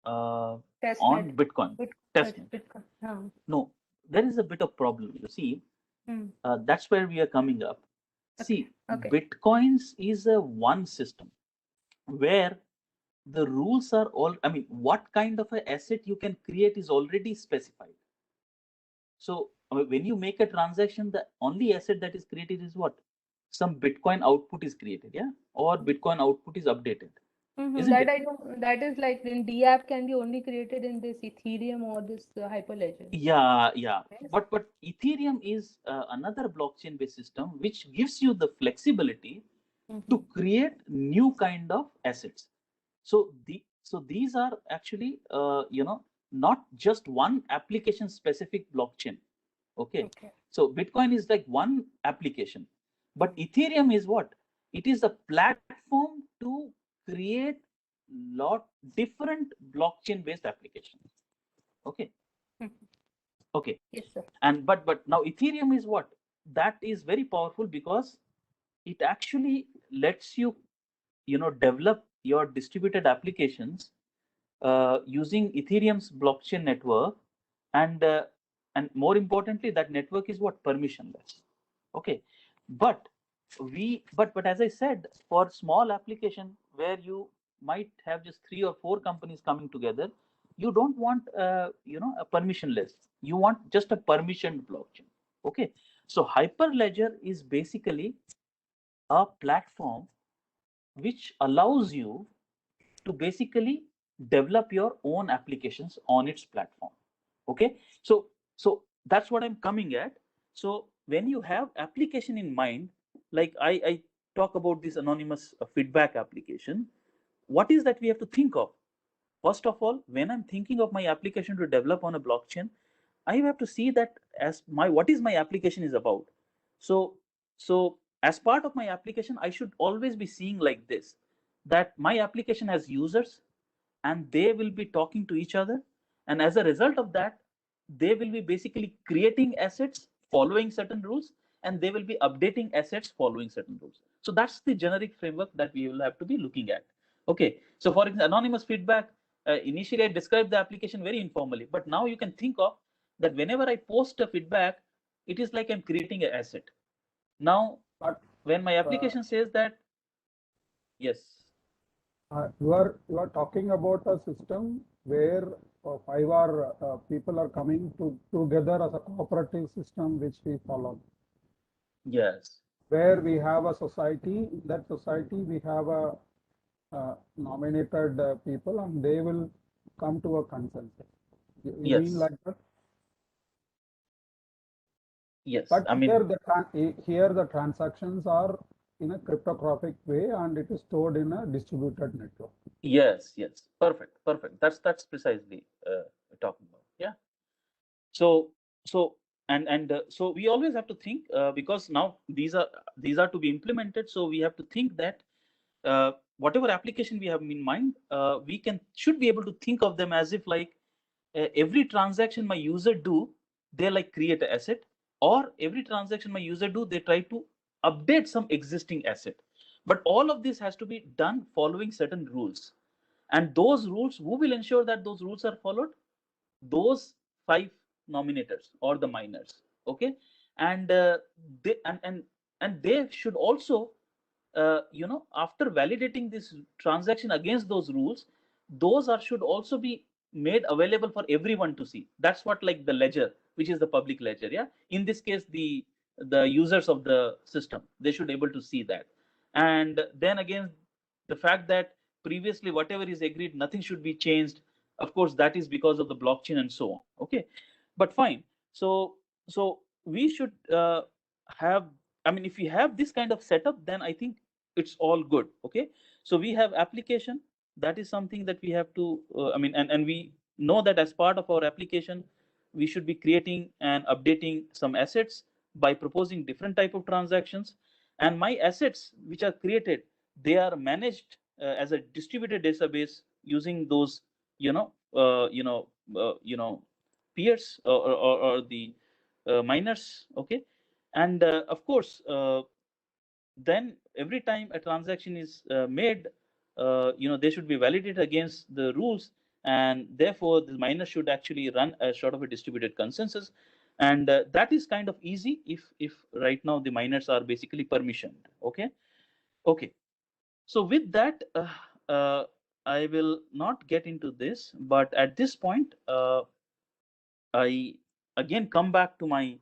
Testnet. Bitcoin testnet? Bitcoin. No, there is a bit of problem. You see, Hmm. that's where we are coming up. See, Okay. Bitcoins is a one system where the rules are all, I mean, what kind of an asset you can create is already specified. So when you make a transaction, the only asset that is created is what? Some Bitcoin output is created, yeah? Or Bitcoin output is updated, isn't That it? I know, that is like in DApp can be only created in this Ethereum or this Hyperledger. Yeah. Yes. But Ethereum is another blockchain based system which gives you the flexibility to create new kind of assets. So these are actually not just one application specific blockchain. Okay. Okay. So Bitcoin is like one application, but Ethereum is what? It is a platform to create lot different blockchain based applications. Okay. Okay. Yes, sir. And but now Ethereum is what? That is very powerful because it actually lets you develop your distributed applications using Ethereum's blockchain network, and more importantly, that network is what? Permissionless. Okay. But but as I said, for small application where you might have just 3 or 4 companies coming together, you don't want a permissionless. You want just a permissioned blockchain. Okay. So Hyperledger is basically a platform which allows you to basically develop your own applications on its platform. Okay. So that's what I'm coming at. So when you have application in mind, like I talk about this anonymous feedback application, what is that we have to think of? First of all, when I'm thinking of my application to develop on a blockchain, I have to see that as what is my application is about. So as part of my application, I should always be seeing like this, that my application has users and they will be talking to each other, and as a result of that, they will be basically creating assets following certain rules, and they will be updating assets following certain rules. So that's the generic framework that we will have to be looking at. Okay. So for example, anonymous feedback, initially I described the application very informally, but now you can think of that whenever I post a feedback, it is like I'm creating an asset. Now But when my application says that, yes, you are talking about a system where 5 people are coming together as a cooperative system which we follow. yes, Where we have a society, in that society we have a nominated people and they will come to a consensus. You yes, mean like that? yes. But I mean, here the transactions are in a cryptographic way and it is stored in a distributed network. yes, perfect. That's precisely talking about. Yeah. So so so we always have to think, because now these are to be implemented. So we have to think that whatever application we have in mind, we should be able to think of them as if like every transaction my user do, they like create an asset, or every transaction my user do, they try to update some existing asset. But all of this has to be done following certain rules, and those rules, who will ensure that those rules are followed? Those 5 nominators or the miners. Okay. And they and they should also after validating this transaction against those rules, those should also be made available for everyone to see. That's what, like, the ledger, which is the public ledger. Yeah. In this case, the users of the system, they should able to see that. And then again, the fact that previously whatever is agreed, nothing should be changed. Of course, that is because of the blockchain and so on. Okay. But fine. So we should have, I mean, if we have this kind of setup, then I think it's all good. Okay. So we have application. That is something that we have to I mean, and we know that as part of our application, we should be creating and updating some assets by proposing different type of transactions. And my assets which are created, they are managed as a distributed database using those you know uh, you know peers, or the miners. Okay. And of course, then every time a transaction is made, they should be validated against the rules, and therefore the miner should actually run a sort of a distributed consensus. And that is kind of easy if right now the miners are basically permissioned. Okay. So with that, I will not get into this, but at this point, I again come back to my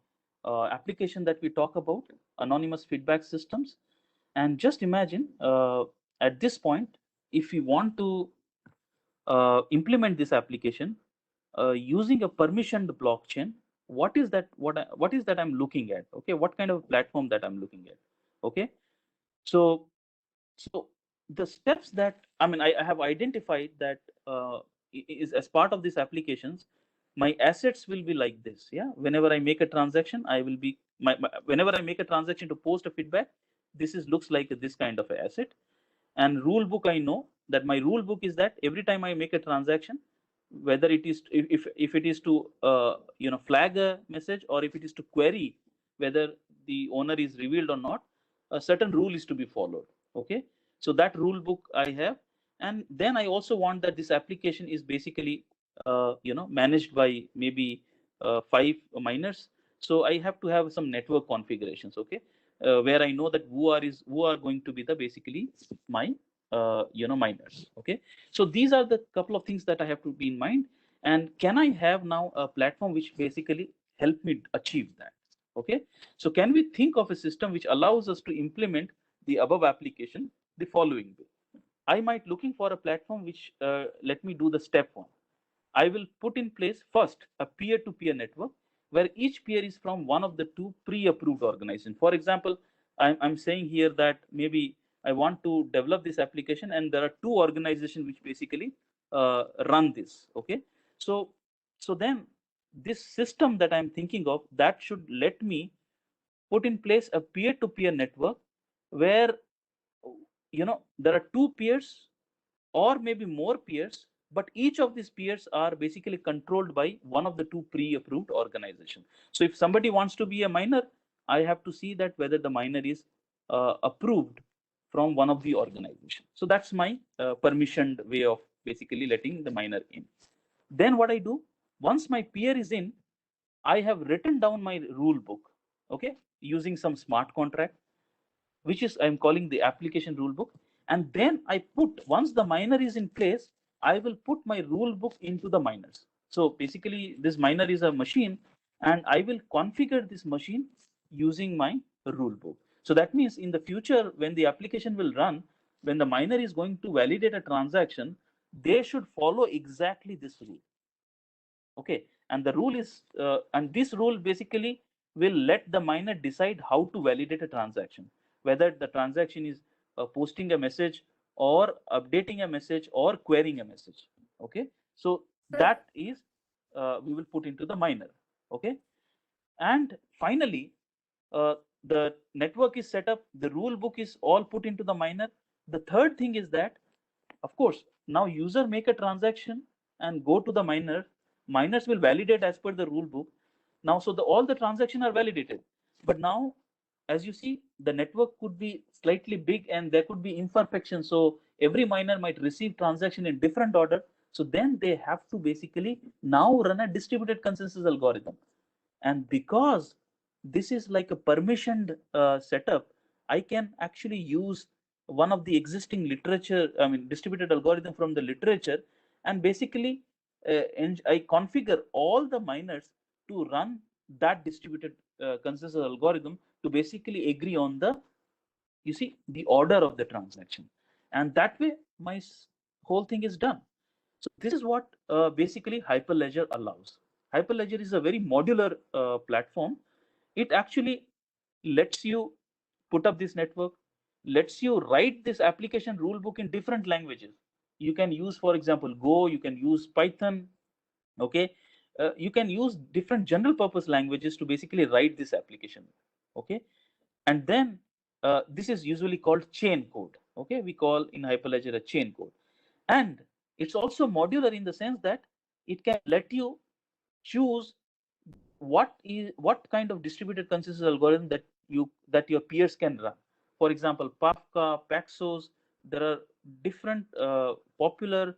application that we talk about, anonymous feedback systems. And just imagine at this point, if we want to implement this application using a permissioned blockchain, what is that? What is that I'm looking at? Okay, what kind of platform that I'm looking at? Okay, so the steps that I have identified that is as part of these applications, my assets will be like this. Yeah, whenever I make a transaction, I will be whenever I make a transaction to post a feedback, this is looks like this kind of a asset. And rule book, I know that my rule book is that every time I make a transaction, whether it is if it is to flag a message, or if it is to query whether the owner is revealed or not, a certain rule is to be followed. Okay, so that rule book I have. And then I also want that this application is basically managed by maybe 5 miners. So I have to have some network configurations. Okay, where I know that who are going to be the basically my miners. Okay, so these are the couple of things that I have to be in mind. And can I have now a platform which basically help me achieve that? Okay, so can we think of a system which allows us to implement the above application the following way? I might looking for a platform which let me do the step one. I will put in place first a peer-to-peer network where each peer is from one of the two pre-approved organizations. For example, I'm saying here that maybe I want to develop this application, and there are two organizations which basically run this. Okay, so then this system that I'm thinking of, that should let me put in place a peer-to-peer network where there are two peers or maybe more peers, but each of these peers are basically controlled by one of the two pre-approved organizations. So if somebody wants to be a miner, I have to see that whether the miner is approved from one of the organizations. So that's my permissioned way of basically letting the miner in. Then what I do, once my peer is in, I have written down my rule book, okay, using some smart contract, which is I'm calling the application rule book. And then I put, once the miner is in place, I will put my rule book into the miners. So basically this miner is a machine, and I will configure this machine using my rule book. So that means in the future, when the application will run, when the miner is going to validate a transaction, they should follow exactly this rule. Okay, and the rule is and this rule basically will let the miner decide how to validate a transaction, whether the transaction is posting a message or updating a message or querying a message. Okay, so that is we will put into the miner. Okay, and finally the network is set up, the rule book is all put into the miner. The third thing is that, of course, now user make a transaction and go to the miner. Miners will validate as per the rule book. Now, so all the transactions are validated. But now, as you see, the network could be slightly big and there could be imperfections. So every miner might receive transaction in different order. So then they have to basically now run a distributed consensus algorithm. And because this is like a permissioned setup, I can actually use one of the existing literature, distributed algorithm from the literature, and basically I configure all the miners to run that distributed consensus algorithm to basically agree on the, you see, the order of the transaction. And that way my whole thing is done. So this is what basically Hyperledger allows. Hyperledger is a very modular platform. It actually lets you put up this network, lets you write this application rule book in different languages. You can use, for example, Go, you can use Python, okay? You can use different general purpose languages to basically write this application, okay? And then this is usually called chain code, okay? We call in Hyperledger a chain code. And it's also modular in the sense that it can let you choose what kind of distributed consensus algorithm that your peers can run. For example, Kafka, Paxos, there are different popular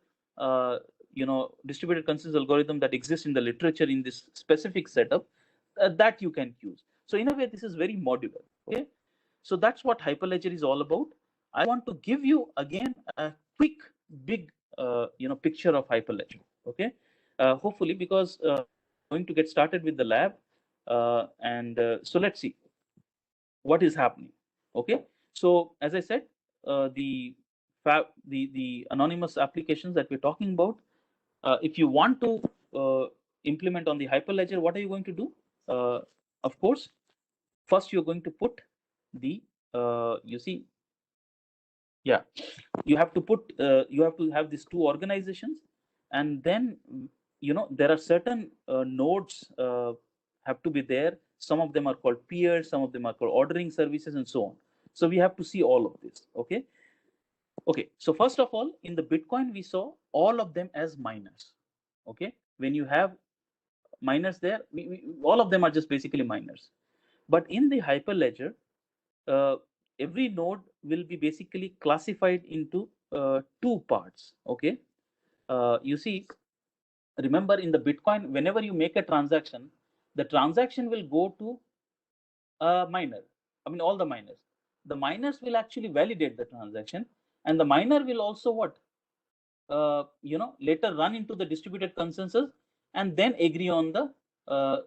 distributed consensus algorithm that exist in the literature in this specific setup. that you can use. So in a way, this is very modular. Okay, so that's what Hyperledger is all about. I want to give you again a quick, big, picture of Hyperledger. Okay, hopefully, because going to get started with the lab, so let's see what is happening. Okay, so as I said, the anonymous applications that we're talking about, if you want to implement on the Hyperledger, what are you going to do? Of course, first you're going to put the you have to put you have to have these two organizations, and then there are certain nodes have to be there. Some of them are called peers, some of them are called ordering services, and so on. So we have to see all of this. Okay, so first of all, in the Bitcoin, we saw all of them as miners. Okay, when you have miners there, all of them are just basically miners. But in the Hyperledger, every node will be basically classified into two parts. Okay, you see, remember in the Bitcoin, whenever you make a transaction, the transaction will go to a miner. I mean, all the miners. The miners will actually validate the transaction, and the miner will also what? Later run into the distributed consensus and then agree on the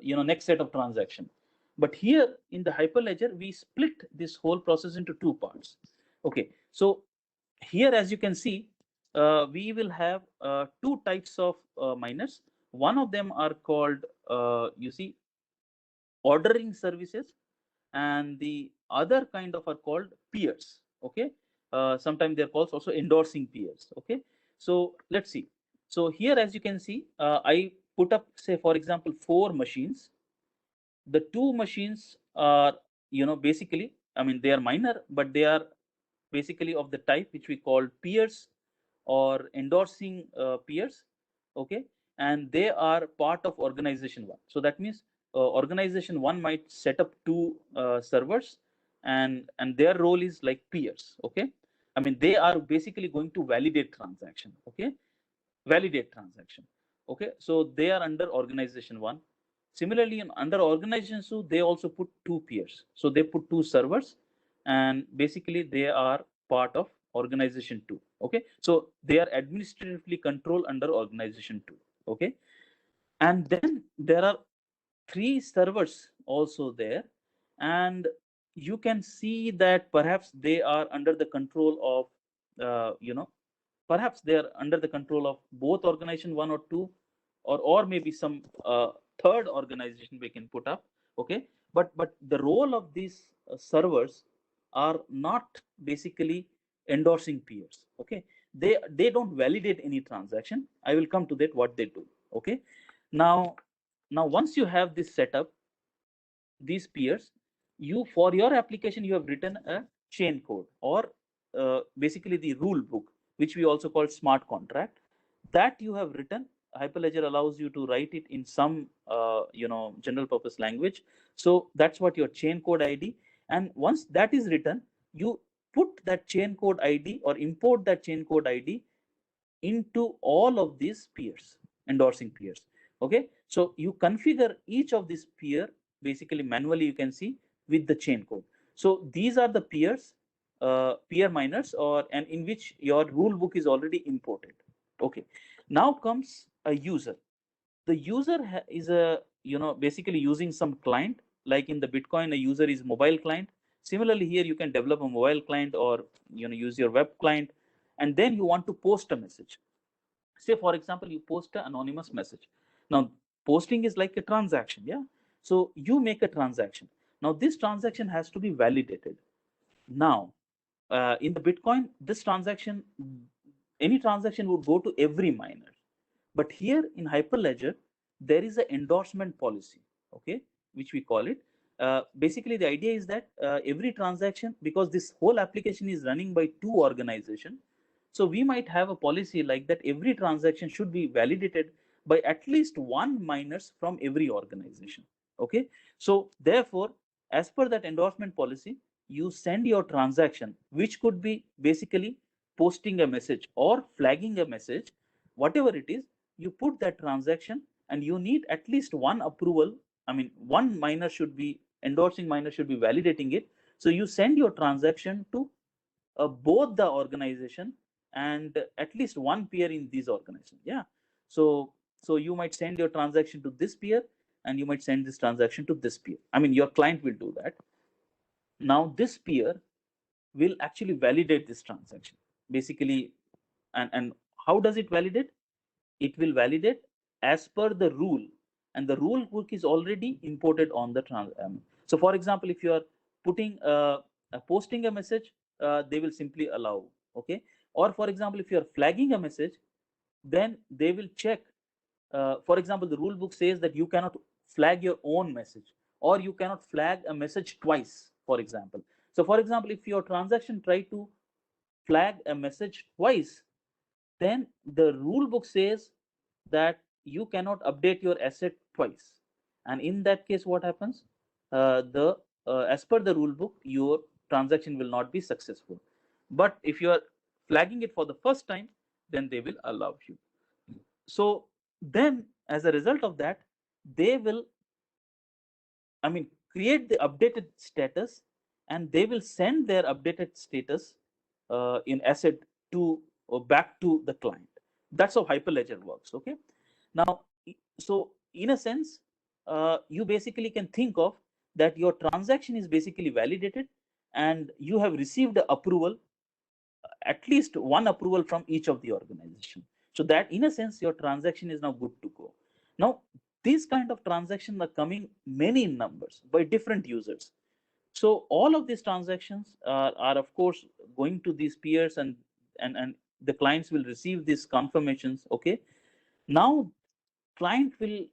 next set of transaction. But here in the Hyperledger, we split this whole process into two parts. Okay, so here, as you can see, we will have two types of miners. One of them are called ordering services, and the other kind of are called peers. Okay, sometimes they're called also endorsing peers. Okay, so let's see. So here, as you can see, I put up, say, for example, 4 machines. The 2 machines are, basically, I mean, they are minor, but they are basically of the type which we call peers or endorsing peers. Okay, and they are part of organization 1. So that means organization 1 might set up 2 servers, and their role is like peers. Okay, I mean, they are basically going to validate transaction. Okay, validate transaction. Okay, so they are under organization 1. Similarly, under organization 2, they also put 2 peers. So they put 2 servers, and basically they are part of organization 2. Okay, so they are administratively controlled under organization 2. Okay, and then there are 3 servers also there, and you can see that perhaps they are under the control of perhaps they are under the control of both organization 1 or 2, or maybe some third organization we can put up. Okay, but the role of these servers are not basically endorsing peers. Okay, they don't validate any transaction. I will come to that what they do. Okay, now once you have this setup, these peers, you, for your application, you have written a chain code, or basically the rule book, which we also call smart contract, that you have written. Hyperledger allows you to write it in some general purpose language. So that's what your chain code ID. And once that is written, you put that chain code ID or import that chain code ID into all of these peers, endorsing peers. Okay, so you configure each of these peer basically manually, you can see, with the chain code. So these are the peers, peer miners, and in which your rule book is already imported. Okay, now comes a user. The user is a basically using some client. Like in the Bitcoin, a user is mobile client. Similarly, here you can develop a mobile client, or use your web client, and then you want to post a message. Say, for example, you post an anonymous message. Now, posting is like a transaction. Yeah, so you make a transaction. Now this transaction has to be validated. Now in the Bitcoin, this transaction, any transaction would go to every miner. But here in Hyperledger, there is an endorsement policy, okay, which we call it. Basically, the idea is that every transaction, because this whole application is running by 2 organizations, so we might have a policy like that every transaction should be validated by at least 1 miners from every organization. Okay, so therefore, as per that endorsement policy, you send your transaction, which could be basically posting a message or flagging a message, whatever it is. You put that transaction, and you need at least 1 approval I mean, one miner should be endorsing miner should be validating it. So you send your transaction to both the organization and at least one peer in these organizations. Yeah. So you might send your transaction to this peer and you might send this transaction to this peer. I mean, your client will do that. Now this peer will actually validate this transaction basically. And how does it validate? It will validate as per the rule, and the rule book is already imported on the so for example, if you are putting posting a message, they will simply allow. Okay. Or for example, if you are flagging a message, then they will check. For example, the rule book says that you cannot flag your own message, or you cannot flag a message twice, for example. So for example, if your transaction try to flag a message twice, then the rule book says that you cannot update your asset twice. And in that case, what happens? The As per the rule book, your transaction will not be successful. But if you are flagging it for the first time, then they will allow you. So then, as a result of that, they will, I mean, create the updated status, and they will send their updated status in asset to back to the client. That's how Hyperledger works. Okay. Now, so in a sense, you basically can think of that your transaction is basically validated, and you have received the approval, at least one approval from each of the organization. So that in a sense, your transaction is now good to go. Now, these kind of transactions are coming many in numbers by different users. So all of these transactions are of course going to these peers, and the clients will receive these confirmations. Okay. Now client will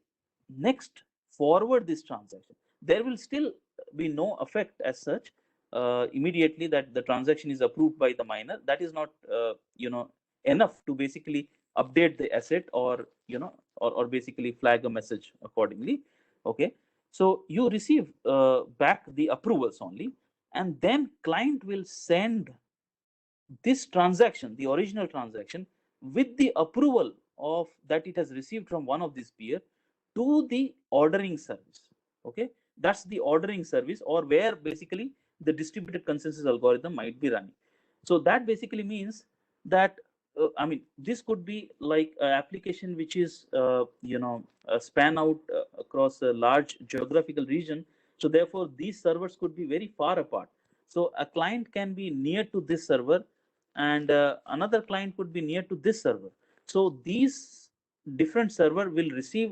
next forward this transaction. There will still be no effect as such immediately that the transaction is approved by the miner. That is not enough to basically update the asset, or or basically flag a message accordingly. Okay. So you receive back the approvals only, and then client will send this transaction, the original transaction, with the approval of that it has received from one of these peer, to the ordering service. Okay. That's the ordering service, or where basically the distributed consensus algorithm might be running. So that basically means that I mean, this could be like an application which is span out across a large geographical region. So therefore these servers could be very far apart. So a client can be near to this server, and another client could be near to this server. So these different server will receive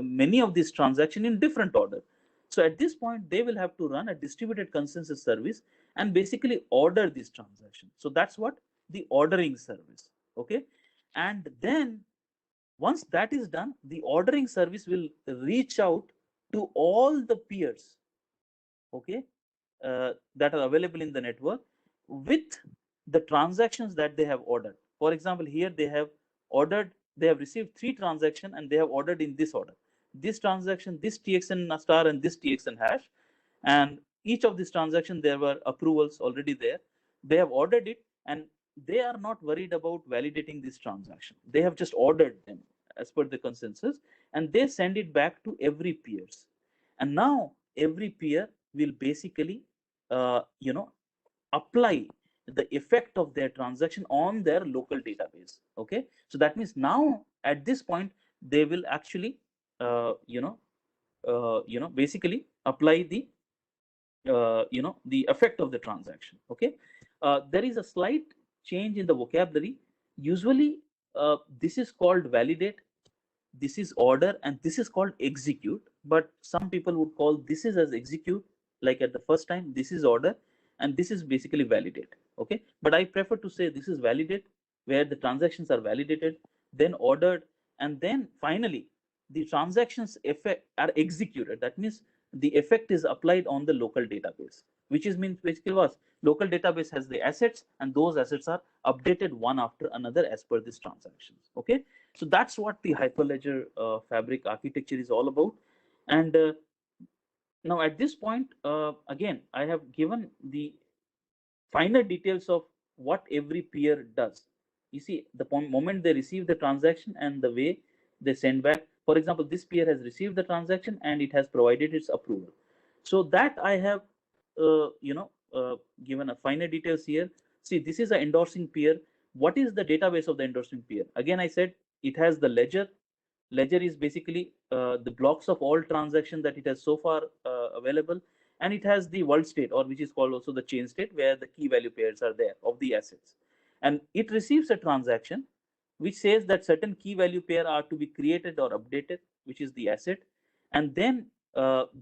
many of these transactions in different order. So at this point, they will have to run a distributed consensus service and basically order this transaction. So that's what the ordering service. Okay. And then once that is done, the ordering service will reach out to all the peers, okay, that are available in the network with the transactions that they have ordered. For example, here they have received 3 transactions, and they have ordered in this order: this transaction, this TXN star, and this TXN hash. And each of these transactions, there were approvals already there. They have ordered it, and they are not worried about validating this transaction. They have just ordered them as per the consensus, and they send it back to every peers. And now every peer will basically apply the effect of their transaction on their local database. Okay. So that means now at this point, they will actually basically apply the the effect of the transaction. Okay. There is a slight change in the vocabulary. Usually this is called validate, this is order, and this is called execute. But some people would call this is as execute, like at the first time, this is order, and this is basically validate. Okay. But I prefer to say this is validate, where the transactions are validated, then ordered, and then finally the transactions effect are executed. That means the effect is applied on the local database, which is means basically was local database has the assets, and those assets are updated one after another as per these transactions. Okay. So that's what the Hyperledger Fabric architecture is all about. And now at this point, again, I have given the finer details of what every peer does. You see, the moment they receive the transaction and the way they send back. for example, this peer has received the transaction and it has provided its approval. So that I have, given a finer details here. See, this is an endorsing peer. What is the database of the endorsing peer? Again, I said it has the ledger. Ledger is basically the blocks of all transactions that it has so far available, and it has the world state, or which is called also the chain state, where the key value pairs are there of the assets. And it receives a transaction which says that certain key value pair are to be created or updated, which is the asset. And then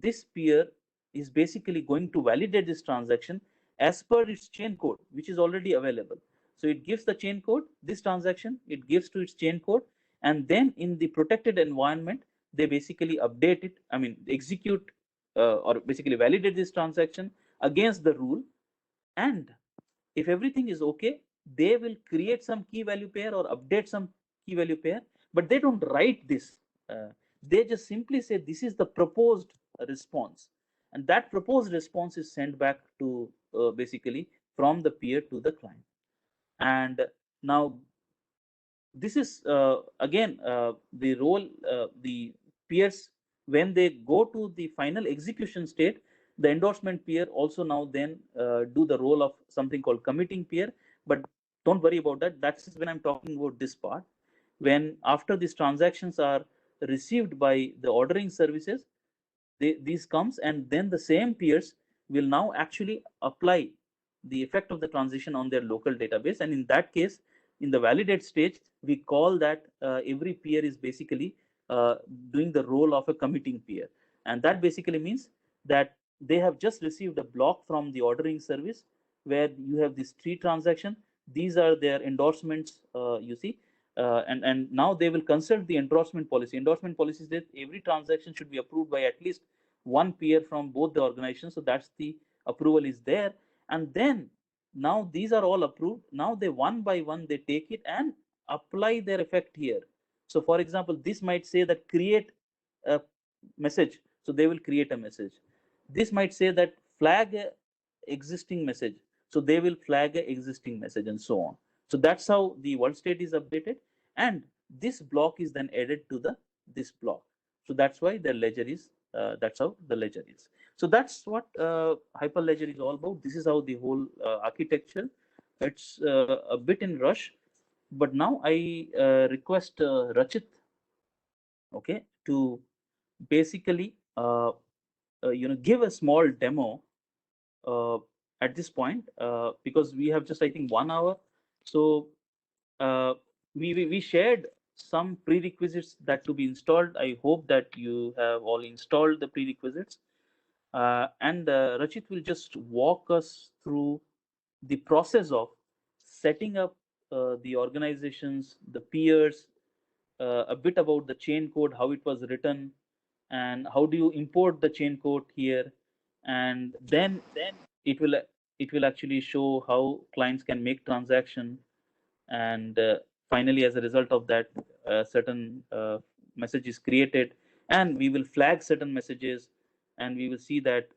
this peer is basically going to validate this transaction as per its chain code, which is already available. So it gives the chain code, this transaction, it gives to its chain code, and then in the protected environment, they basically update it, I mean, execute or basically validate this transaction against the rule. And if everything is okay, they will create some key value pair or update some key value pair, but they don't write this. They just simply say this is the proposed response, and that proposed response is sent back to basically from the peer to the client. And now this is again the role, the peers, when they go to the final execution state, the endorsement peer also now then do the role of something called committing peer. But don't worry about that. That's when I'm talking about this part. When after these transactions are received by the ordering services, these comes, and then the same peers will now actually apply the effect of the transition on their local database. And in that case, in the validate stage, we call that every peer is basically doing the role of a committing peer. And that basically means that they have just received a block from the ordering service where you have these 3 transactions. These are their endorsements, you see. And now they will consult the endorsement policy. Endorsement policy is that every transaction should be approved by at least one peer from both the organizations. So that's the approval is there. And then now these are all approved. Now they one by one, they take it and apply their effect here. So for example, this might say that create a message. So they will create a message. This might say that flag a existing message. So they will flag a existing message, and so on. So that's how the world state is updated, and this block is then added to this block. So that's why the ledger is that's how the ledger is. So that's what Hyperledger is all about. This is how the whole architecture. It's a bit in rush, but now I request Rachit, okay, to basically give a small demo at this point, because we have just, I think, 1 hour. So we shared some prerequisites that to be installed. I hope that you have all installed the prerequisites. And Rachit will just walk us through the process of setting up the organizations, the peers, a bit about the chain code, how it was written, and how do you import the chain code here. And then it will actually show how clients can make transaction. And finally, as a result of that, certain message is created, and we will flag certain messages, and we will see that